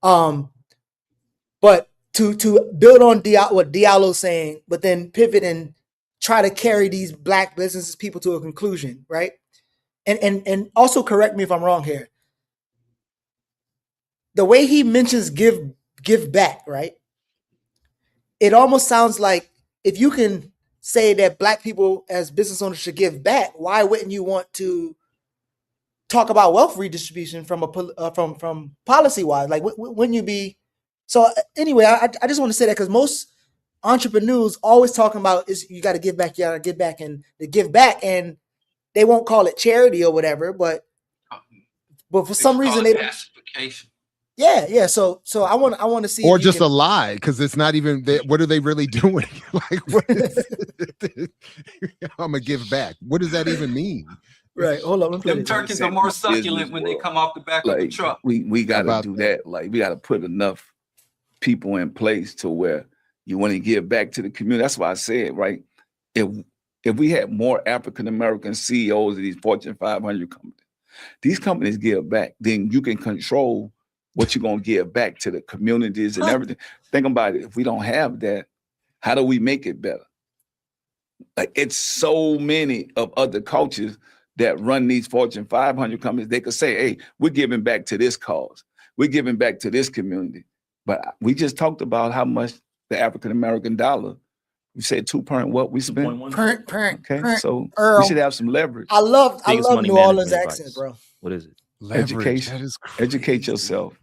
But to build on what Diallo's saying, but then pivot and try to carry these Black businesses people to a conclusion, right? And also correct me if I'm wrong here. The way he mentions give back, right? It almost sounds like if you can say that Black people as business owners should give back, why wouldn't you want to talk about wealth redistribution from policy wise? Like, wouldn't you be So anyway, I just want to say that because most entrepreneurs always talking about is you got to give back, you got to give back, and they give back, and they won't call it charity or whatever, but for some reason they don't. Pacification. Yeah. So I want to see, or if you just can- a lie, because it's not even. What are they really doing? Like, what is I'm gonna give back? What does that even mean? Right. Hold on. Them turkeys are more succulent when they come off the back of the truck. We got to do that. Like, we got to put enough people in place to where you want to give back to the community. That's why I said, right? If we had more African American CEOs of these Fortune 500 companies, these companies give back, then you can control what you're gonna give back to the communities and everything. Think about it. If we don't have that, how do we make it better? Like, it's so many of other cultures that run these Fortune 500 companies. They could say, hey, we're giving back to this cause. We're giving back to this community. But we just talked about how much the African American dollar, we said 2 point what we spent? Parent. Okay, so Earl, we should have some leverage. I love money New Orleans management accent, advice. bro. What is it? Leverage. Education. That is Educate yourself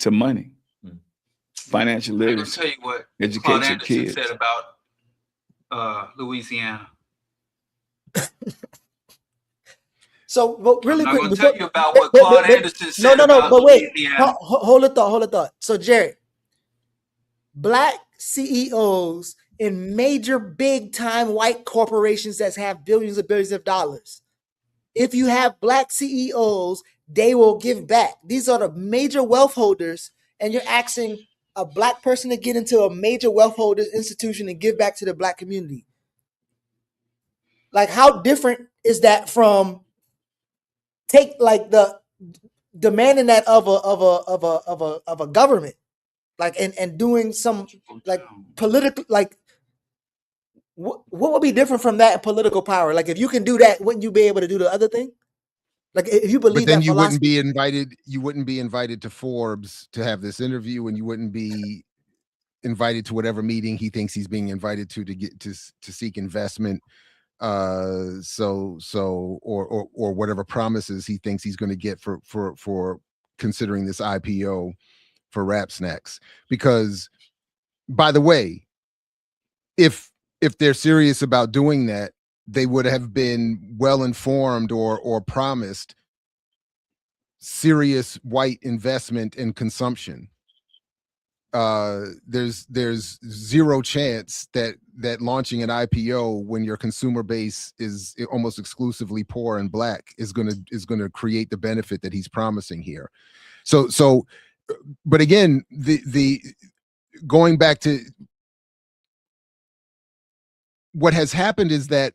to money. Financial I'm gonna literacy. tell you what Educate Claude your Anderson kids. said about Louisiana. So, but really I'm not quick, gonna tell you about what Claude Anderson said no, about but wait, Louisiana. hold a thought. So, Jared, black CEOs in major big time white corporations that have billions of dollars. If you have black CEOs, they will give back. These are the major wealth holders, and you're asking a black person to get into a major wealth holders institution and give back to the black community. Like, how different is that from take like the demanding that of a government, like and doing some like political, like what would be different from that in political power? Like, if you can do that, wouldn't you be able to do the other thing? Like, if you believe But then that you philosophy, wouldn't be invited. You wouldn't be invited to Forbes to have this interview, and you wouldn't be invited to whatever meeting he thinks he's being invited to get to seek investment. Or whatever promises he thinks he's going to get for considering this IPO for Rap Snacks. Because, by the way, if they're serious about doing that, they would have been well informed or promised serious white investment and consumption. There's zero chance that launching an IPO when your consumer base is almost exclusively poor and black is gonna create the benefit that he's promising here. So, but again, the going back to what has happened is that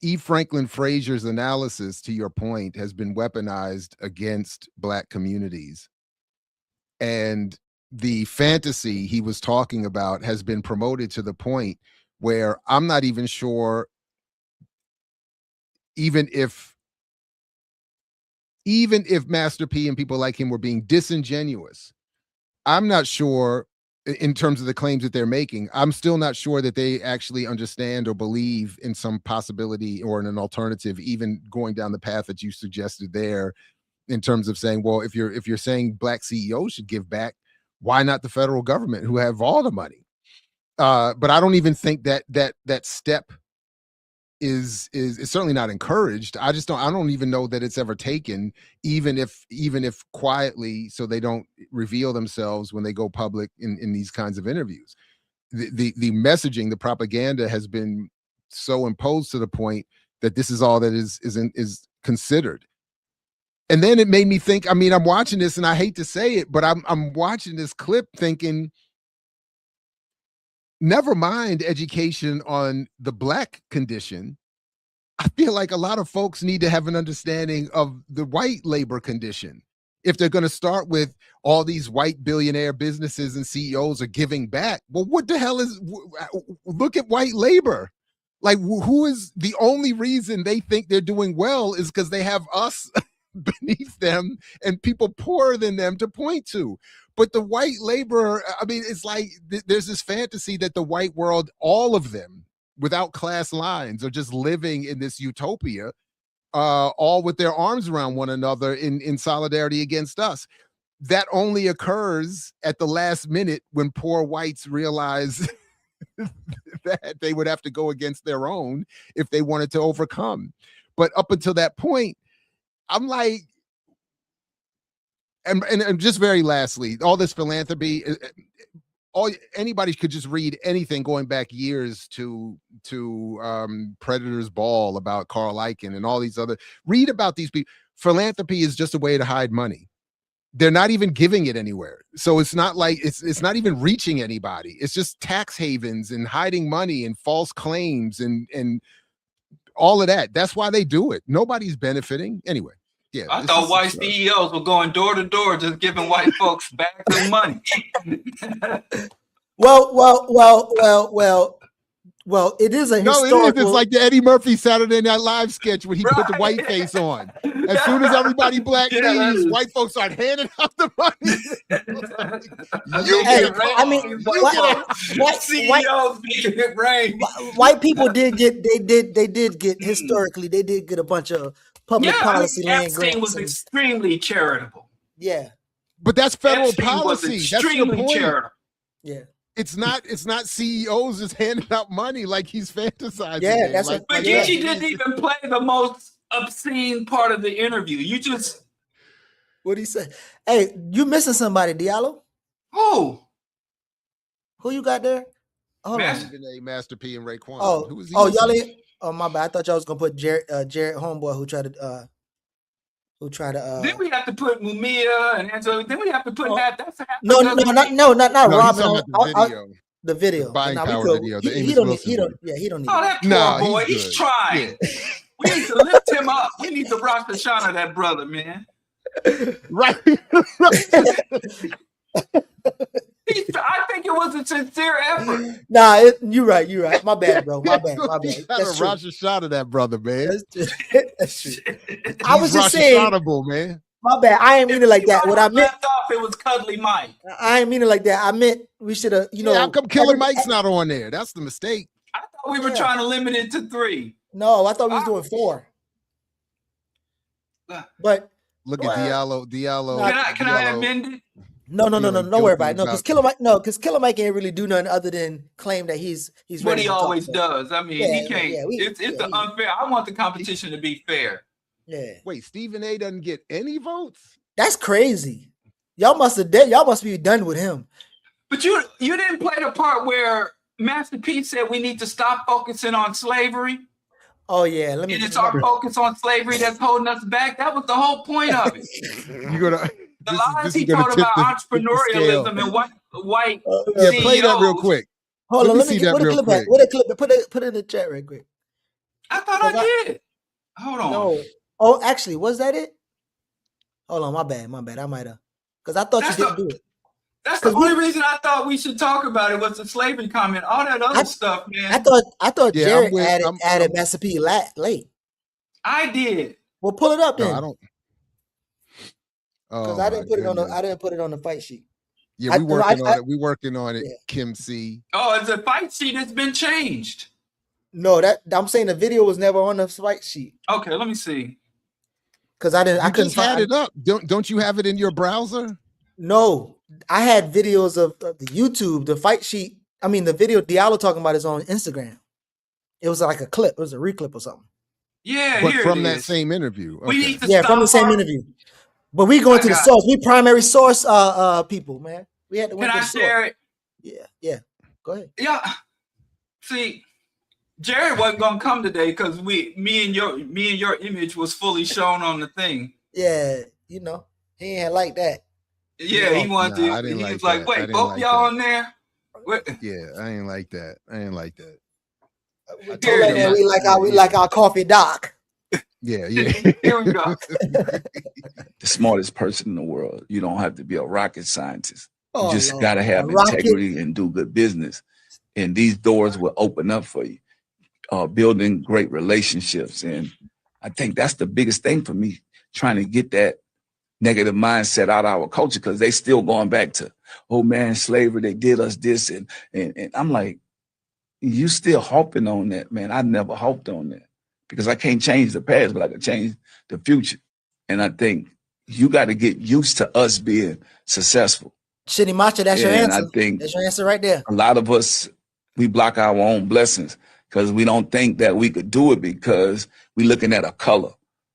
E. Franklin Frazier's analysis, to your point, has been weaponized against black communities, and the fantasy he was talking about has been promoted to the point where I'm not even sure, even if Master P and people like him were being disingenuous, I'm not sure in terms of the claims that they're making. I'm still not sure that they actually understand or believe in some possibility or in an alternative, even going down the path that you suggested there, in terms of saying, well, if you're saying black CEOs should give back, why not the federal government, who have all the money? But I don't even think that step is certainly not encouraged. I don't even know that it's ever taken, even if quietly, so they don't reveal themselves when they go public in these kinds of interviews. The messaging, the propaganda has been so imposed to the point that this is all that is considered. And then it made me think, I mean, I'm watching this and I hate to say it, but I'm watching this clip thinking, never mind education on the black condition. I feel like a lot of folks need to have an understanding of the white labor condition. If they're going to start with all these white billionaire businesses and CEOs are giving back, well, what the hell look at white labor. Like, who is the only reason they think they're doing well is because they have us beneath them and people poorer than them to point to. But the white laborer, I mean, it's like there's this fantasy that the white world, all of them, without class lines, are just living in this utopia, all with their arms around one another in solidarity against us. that only occurs at the last minute when poor whites realize that they would have to go against their own if they wanted to overcome. But up until that point, I'm like, and just very lastly, all this philanthropy, anybody could just read anything going back years to Predator's Ball about Carl Icahn and all these other, read about these people. Philanthropy is just a way to hide money. They're not even giving it anywhere. So it's not like it's not even reaching anybody. It's just tax havens and hiding money and false claims and all of that. That's why they do it. Nobody's benefiting anyway. Yeah, I thought white CEOs were going door to door, just giving white folks back their money. Well, it is a no, historical... it is. It's like the Eddie Murphy Saturday Night Live sketch when he put the white face on. As soon as everybody black leaves, white folks start handing out the money. White people did get historically, they did get a bunch of public policy land Epstein grants. was extremely charitable. Yeah, but that's federal Epstein policy. Was That's your extremely point. charitable. Yeah. It's not CEOs just handing out money like he's fantasizing. Yeah, there. that's like, But Geechee didn't even play the most obscene part of the interview. You just what he say? Hey, you missing somebody, Diallo? Who you got there? Hold Master P and Raekwon. on. Who was he Oh, missing? y'all ain't. Oh, my bad. I thought y'all was gonna put Jared Homeboy who tried to. Then we have to put Mumia and Angela. Then we have to put that. That's No, not he's Robin. talking about The video. buying Nah, power could- video. The He Amos don't. Wilson He don't. video. Yeah, he don't need. Oh, it. that poor boy. he's He's good. trying. We need to lift him up. We need to Rosh Hashanah that brother, man. Right. I think it was a sincere effort. Nah, you're right. You're right. My bad, bro. My bad. My bad. He got That's a true. Rosh Hashanah, that brother, man. That's true. I was He's just Rosh saying. Hashanah-able, man. My bad. I ain't mean it like that. What I meant. Left off, it was Cuddly Mike. I ain't mean it like that. I meant we should have. You know. How come Killer Mike's not on there? That's the mistake. I thought we were trying to limit it to 3. No, I thought we was doing 4. But look at Diallo. Can I amend it? No. Don't worry about it. No, because Killer Mike ain't really do nothing other than claim that he's What ready he to talk. always does. I mean, he can't. It's unfair. I want the competition to be fair. Yeah. Wait, Stephen A doesn't get any votes? That's crazy. Y'all must be done with him. But you didn't play the part where Master P said we need to stop focusing on slavery. Oh yeah, let me. And it's our focus on slavery that's holding us back. That was the whole point of it. You're gonna The lies he told about entrepreneurialism and white yeah, play that real CEOs. quick. Hold on, let see me that put a real clip back. quick. Put it in the chat right quick. I thought I did. Hold on. No. Oh, actually, was that it? Hold on, my bad. I might have, because I thought you didn't do it. That's the only reason I thought we should talk about it was the slavery comment. All that other stuff, man. I thought Yeah, Jared I'm with- added Master P late. I did. Well, pull it up No, then. I don't. Because Oh, I didn't my put it on the. goodness. I didn't put it on the fight sheet. Yeah, we working on it. We working on it. Yeah. Kim C. Oh, it's a fight sheet that's been changed. No, I'm saying the video was never on the fight sheet Okay, let me see. because I didn't. I You couldn't just had find it up. Don't you have it in your browser? No, I had videos of the YouTube, the fight sheet. I mean, the video Diallo talking about is on Instagram. It was like a clip. It was a reclip or something. Yeah, But here from it that is. same interview. We Okay. need to Yeah, stop from the same our- interview. But we going to the got source. We primary source people, man. We had to Can went to I the source. share it? Yeah. Go ahead. Yeah. See, Jared wasn't gonna come today because me and your image was fully shown on the thing. Yeah, he ain't like that. Yeah, he wanted Nah, I to. didn't He like was like, that. I "Wait, didn't both like y'all that. on there?" What? Yeah, I ain't like that. We told that man we like our coffee doc. Yeah, yeah. Here we go. The smartest person in the world. You don't have to be a rocket scientist. Oh, You just Lord. got to have A rocket? integrity and do good business. And these doors will open up for you. Building great relationships. And I think that's the biggest thing for me, trying to get that negative mindset out of our culture, because they still going back to, oh man, slavery, they did us this. And I'm like, you still harping on that, man. I never hoped on that because I can't change the past, but I can change the future. And I think you got to get used to us being successful. Shitty Macho, that's your And answer. I think That's your answer right there. a lot of us, we block our own blessings because we don't think that we could do it because we looking at a color.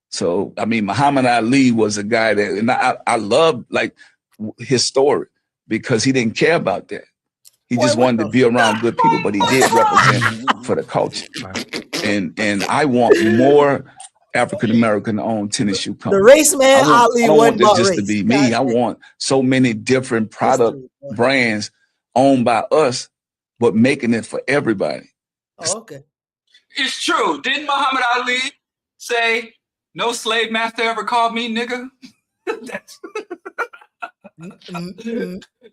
So, I mean, Muhammad Ali was a guy that, and I love like his story because he didn't care about that. He just wanted to be around good people, but he did represent for the culture. And I want more African-American owned tennis shoe companies. The race man Ali I don't want wasn't this about just race. to be me. I want so many different product brands owned by us, but making it for everybody. Oh, okay. It's true. Didn't Muhammad Ali say, "No slave master ever called me nigga"?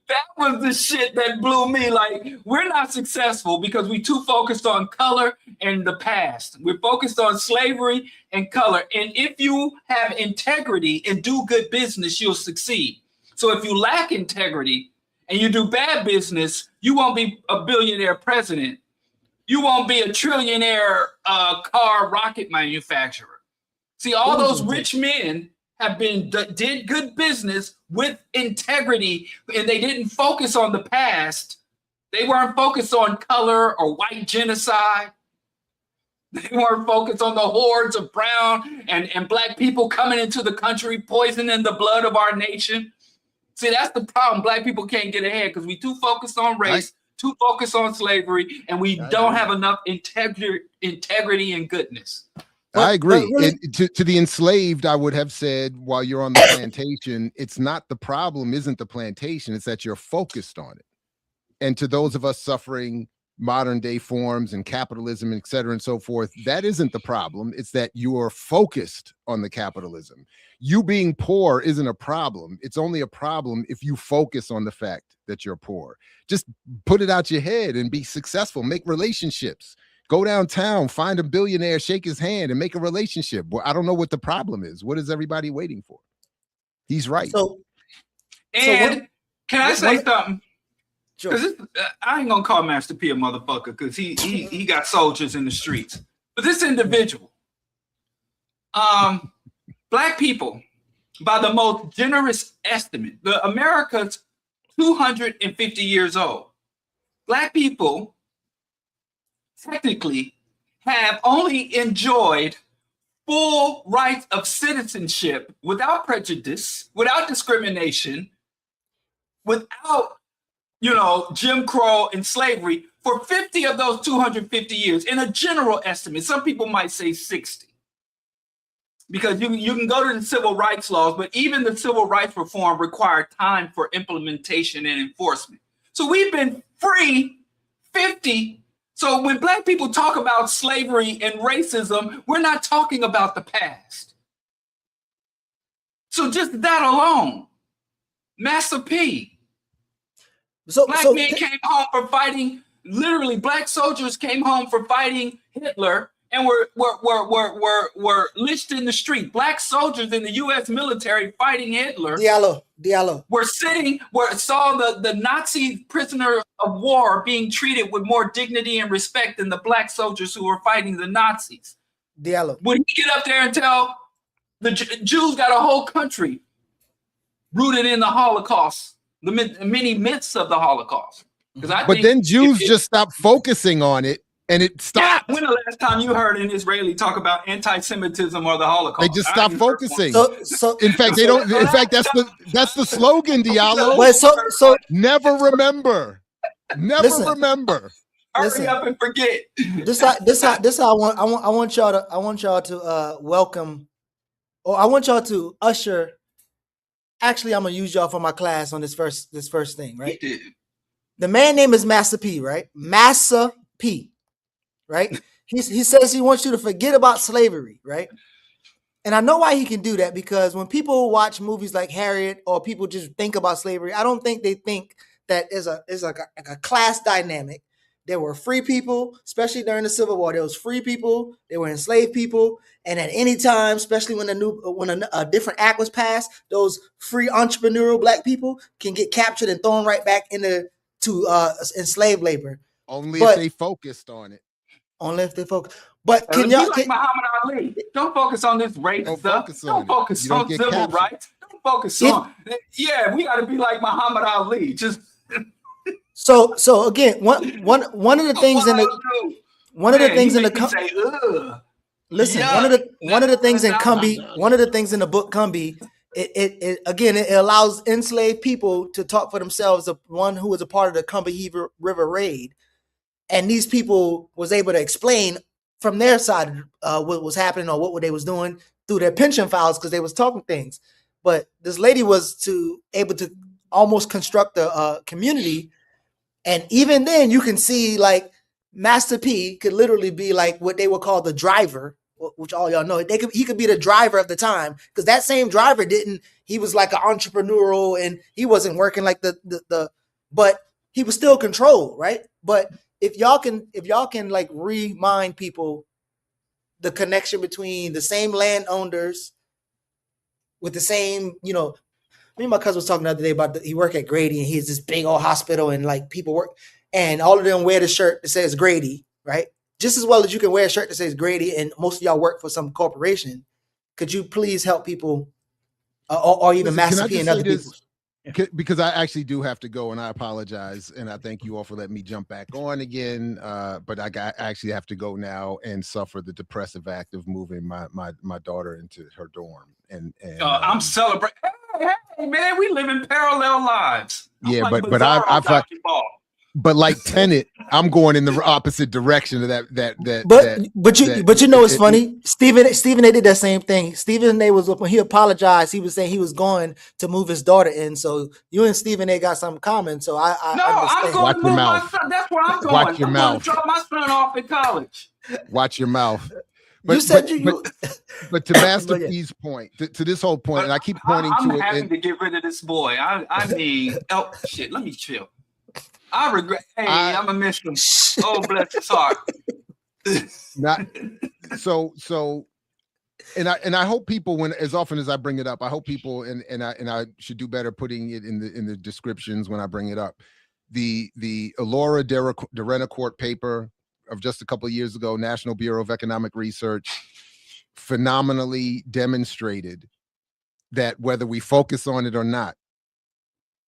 That was the shit that blew me. Like, we're not successful because we too focused on color and the past. We're focused on slavery and color. And if you have integrity and do good business, you'll succeed. So if you lack integrity and you do bad business, you won't be a billionaire president. You won't be a trillionaire car rocket manufacturer. See, all those rich men have did good business with integrity, and they didn't focus on the past. They weren't focused on color or white genocide. They weren't focused on the hordes of brown and black people coming into the country, poisoning the blood of our nation. See, that's the problem. Black people can't get ahead because we too focused on race, too focused on slavery, and we don't have enough integrity and goodness. I agree. To the enslaved, I would have said, while you're on the plantation, it's not the problem, isn't the plantation, it's that you're focused on it. And to those of us suffering modern day forms and capitalism, et cetera, and so forth, that isn't the problem. It's that you are focused on the capitalism. You being poor isn't a problem. It's only a problem if you focus on the fact that you're poor. Just put it out your head and be successful. Make relationships. Go downtown, find a billionaire, shake his hand, and make a relationship. Well, I don't know what the problem is. What is everybody waiting for? He's right. Can I say something? Because I ain't gonna call Master P a motherfucker because he got soldiers in the streets. But this individual, black people, by the most generous estimate, America's 250 years old. Black people technically have only enjoyed full rights of citizenship without prejudice, without discrimination, without, Jim Crow and slavery for 50 of those 250 years in a general estimate. Some people might say 60. Because you can go to the civil rights laws, but even the civil rights reform required time for implementation and enforcement. So we've been free 50. So when black people talk about slavery and racism, we're not talking about the past. So just that alone, Master P. Black men came home for fighting, literally black soldiers came home for fighting Hitler and were lynched in the street. Black soldiers in the U.S. military fighting Hitler. Diallo. Saw the Nazi prisoner of war being treated with more dignity and respect than the black soldiers who were fighting the Nazis. Diallo. Would he get up there and tell the Jews got a whole country rooted in the Holocaust, the many myths of the Holocaust? But then Jews just stopped focusing on it. And it stopped. Yeah, when the last time you heard an Israeli talk about anti-Semitism or the Holocaust? They just stopped focusing. In fact, they don't. In fact, that's the slogan, Diallo. So never remember. Never remember. Hurry up and forget. This how I want y'all to welcome, or I want y'all to usher. Actually, I'm gonna use y'all for my class on this first thing, right? The man name is Master P, right? Master P. Right? He says he wants you to forget about slavery, right? And I know why he can do that, because when people watch movies like Harriet or people just think about slavery, I don't think they think that is like a class dynamic. There were free people, especially during the Civil War. There was free people, there were enslaved people, and at any time, especially when a different act was passed, those free entrepreneurial black people can get captured and thrown right back into enslaved labor. Only if they focused on it. Only if they focus. But can y'all like Muhammad Ali? Don't focus on this race stuff. Don't focus on civil rights. Don't focus on. Yeah, we got to be like Muhammad Ali. Just so again, one of the things in the one of the things in the listen, one of the things in Cumby, one of the things in the book Cumby, it allows enslaved people to talk for themselves. The one who was a part of the Combahee River raid, and these people was able to explain from their side what was happening or what they was doing through their pension files because they was talking things. But this lady was able to almost construct a community, and even then you can see like Master P could literally be like what they would call the driver, which all y'all know. He could be the driver of the time because that same driver he was like an entrepreneurial and he wasn't working like but he was still controlled, right? But if y'all can like remind people the connection between the same landowners with the same, me and my cousin was talking the other day about he worked at Grady and he's this big old hospital and like people work and all of them wear the shirt that says Grady, right? Just as well as you can wear a shirt that says Grady and most of y'all work for some corporation. Could you please help people or even Master P and other people? Because I actually do have to go and I apologize. And I thank you all for letting me jump back on again. But I actually have to go now and suffer the depressive act of moving my daughter into her dorm. And I'm celebrating. Hey, man, we live in parallel lives. Yeah, but I've like, but like Tenet, I'm going in the opposite direction of that. But you know it's funny. Stephen A did that same thing. Stephen A was when he apologized. He was saying he was going to move his daughter in. So you and Stephen A got some common. So I I'm going to move my son. That's where I'm going. Watch your mouth. I'm going to drop my son off at college. Watch your mouth. But to Master P's point, to this whole point, and I keep pointing I'm to it. I'm happy to get rid of this boy. I mean, shit. Let me chill. I regret. Hey, I'm a miss him. Oh, bless his heart. And I hope people, as often as I bring it up, I hope people and I should do better putting it in the descriptions when I bring it up. The Elora Derenoncourt paper of just a couple of years ago, National Bureau of Economic Research, phenomenally demonstrated that whether we focus on it or not,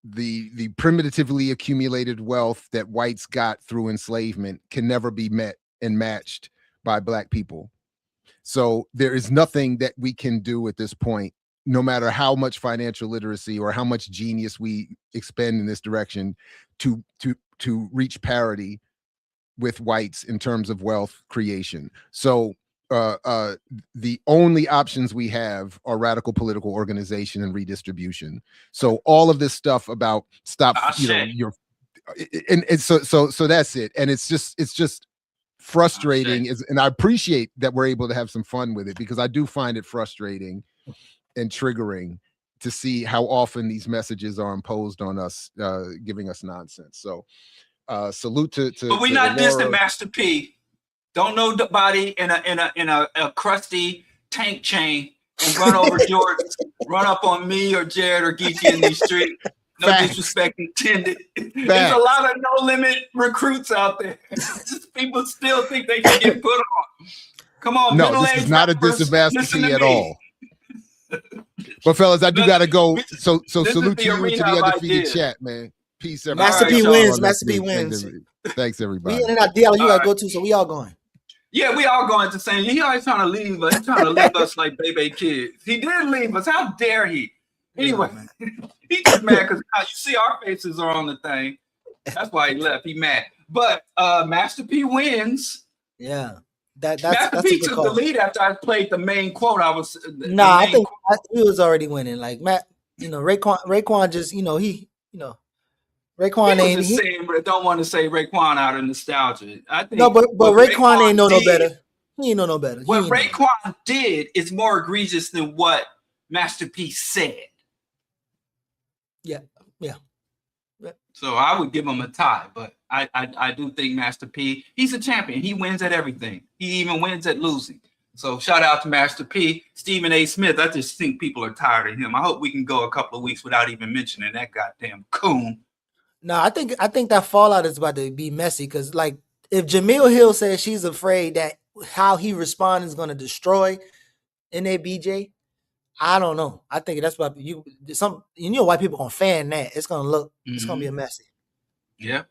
the primitively accumulated wealth that whites got through enslavement can never be met and matched by Black people. So there is nothing that we can do at this point, no matter how much financial literacy or how much genius we expend in this direction to reach parity with whites in terms of wealth creation. So the only options we have are radical political organization and redistribution. So all of this stuff about so that's it. And it's just frustrating, and I appreciate that we're able to have some fun with it, because I do find it frustrating and triggering to see how often these messages are imposed on us, giving us nonsense. So salute to but we're not dissing Master P. Don't know the body in a crusty tank chain and run over Jordan, run up on me or Jared or Geechee in these streets. No disrespect intended. There's a lot of no limit recruits out there. Just people still think they can get put on. Come on, no, this is not a diss of Master P at all. But fellas, I do gotta go. So salute to you and to the undefeated chat, man. Peace, everybody. Master P wins. Master P wins. Thanks, everybody. We in and Diallo, you gotta go too, so we all going. Yeah, we all going to the same. He always trying to leave us. He's trying to leave us like baby kids. He did leave us. How dare he? Anyway, he's just mad because you see our faces are on the thing. That's why he left. He mad. But Master P wins. Yeah. Master P took the lead after I played the main quote. I think he was already winning. Like Raekwon just, Raekwon ain't. Don't want to say Raekwon out of nostalgia. I think no, but Raekwon ain't know no better. He ain't know no better. What Raekwon did is more egregious than what Master P said. Yeah. So I would give him a tie, but I do think Master P, he's a champion. He wins at everything. He even wins at losing. So shout out to Master P. Stephen A. Smith, I just think people are tired of him. I hope we can go a couple of weeks without even mentioning that goddamn coon. No, I think that fallout is about to be messy, because like if Jamil Hill says she's afraid that how he responds is going to destroy NABJ, I don't know. I think that's what you white people gonna fan that. It's gonna be a messy. Yeah.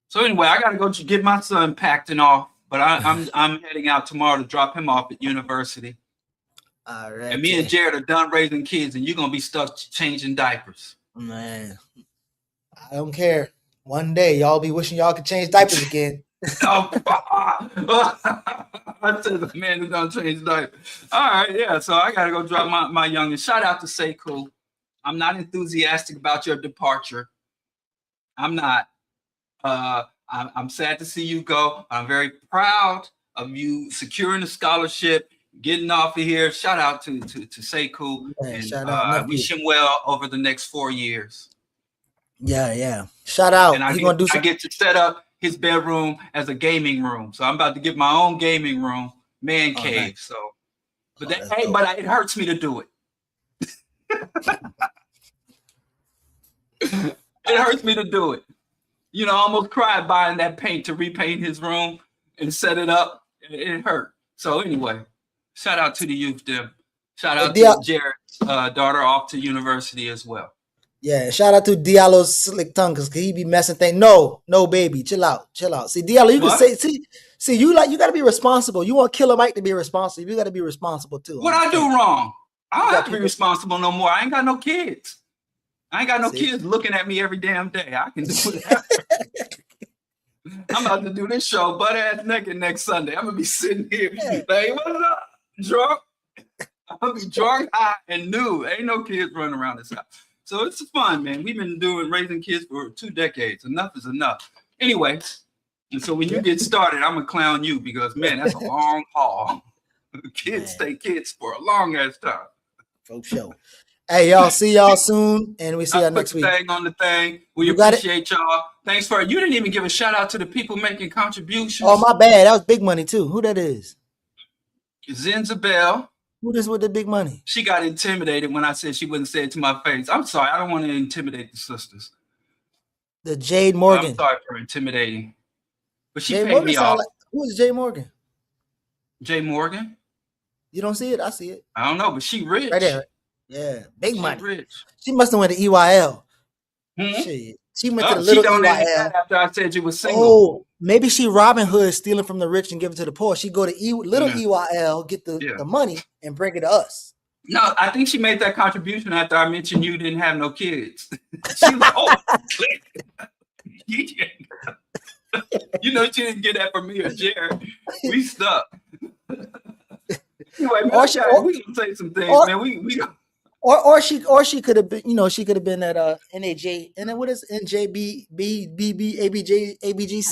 So anyway, I gotta go to get my son packed and off, but I'm heading out tomorrow to drop him off at university. All right. And me and Jared are done raising kids, and you're gonna be stuck changing diapers. Man, I don't care. One day y'all be wishing y'all could change diapers again. I said the man who's gonna change diapers. All right, yeah. So I gotta go drop my youngest. Shout out to Say Cool. I'm not enthusiastic about your departure. I'm not. I'm sad to see you go. I'm very proud of you securing a scholarship, getting off of here. Shout out to Say Cool, and I wish him well over the next 4 years. Yeah. Shout out. And I get to set up his bedroom as a gaming room. So I'm about to get my own gaming room, man cave. Nice. So, but it hurts me to do it. It hurts me to do it. You know, I almost cried buying that paint to repaint his room and set it up. It hurt. So anyway, shout out to the youth, them. Shout out to Jared's daughter off to university as well. Yeah, shout out to Diallo's slick tongue because he be messing things. No, baby, chill out. See, Diallo, you can say, see, you got to be responsible. You want Killer Mike to be responsible. You got to be responsible too. What I do wrong? I don't have to be responsible no more. I ain't got no kids. I ain't got no kids looking at me every damn day. I can do whatever. I'm about to do this show butt ass naked next Sunday. I'm gonna be sitting here like, what's up, drunk? I'm gonna be drunk, high, and nude. Ain't no kids running around this house. So it's fun, man. We've been raising kids for 2 decades. Enough is enough. Anyway, and so when you get started, I'm gonna clown you because man, that's a long haul. Kids stay kids for a long ass time. For sure. Hey, y'all, see y'all soon, and we see y'all next week. Thing on the thing. We appreciate y'all. Thanks for you didn't even give a shout out to the people making contributions. Oh, my bad. That was big money too. Who that is? Zenzabelle. Who this with the big money? She got intimidated when I said she wouldn't say it to my face. I'm sorry. I don't want to intimidate the sisters. The Jade Morgan. I'm sorry for intimidating. But she Jay paid Morgan me off. Who is Jay Morgan? Jay Morgan? You don't see it? I see it. I don't know, but she rich. Right there. Yeah, big money. Rich. She must have went to EYL. Shit. She went to the little EYL. After I said you were single. Oh, maybe she Robin Hood, stealing from the rich and giving to the poor. She go to little EYL, get the money, and bring it to us. No, I think she made that contribution after I mentioned you didn't have no kids. She was like, oh, you know, she didn't get that from me or Jared. We stuck. Anyway, man, we gonna say some things, man. We Or she could have been, she could have been at NAJ and then what is ABGC?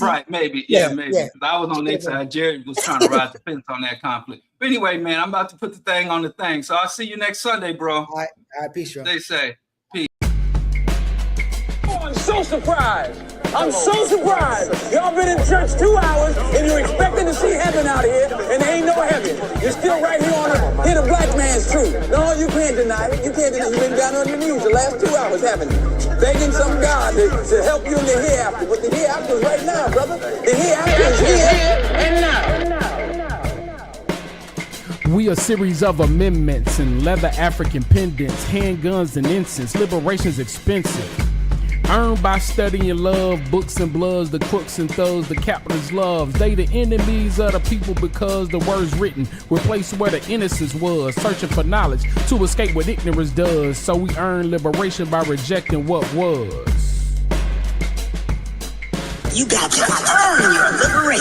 Right, maybe. Yeah, maybe. Yeah. I was on their side. Jared was trying to ride the fence on that conflict. But anyway, man, I'm about to put the thing on the thing. So I'll see you next Sunday, bro. All right, peace, bro. They say. Peace. Oh, I'm so surprised. I'm so surprised. Y'all been in church 2 hours and you're expecting to see heaven out here, and there ain't no heaven. You're still right here on earth. Hear the black man's truth. No, you can't deny it. You can't deny it. You've been down on your knees the last 2 hours, haven't you? Begging some God to help you in the hereafter. But the hereafter is right now, brother. The hereafter is here and now. We a series of amendments and leather African pendants, handguns and incense. Liberation's expensive. Earned by studying love, books and bloods, the crooks and thugs, the capitalist loves. They the enemies of the people because the words written replace where the innocence was. Searching for knowledge to escape what ignorance does. So we earn liberation by rejecting what was. You got to earn your liberation.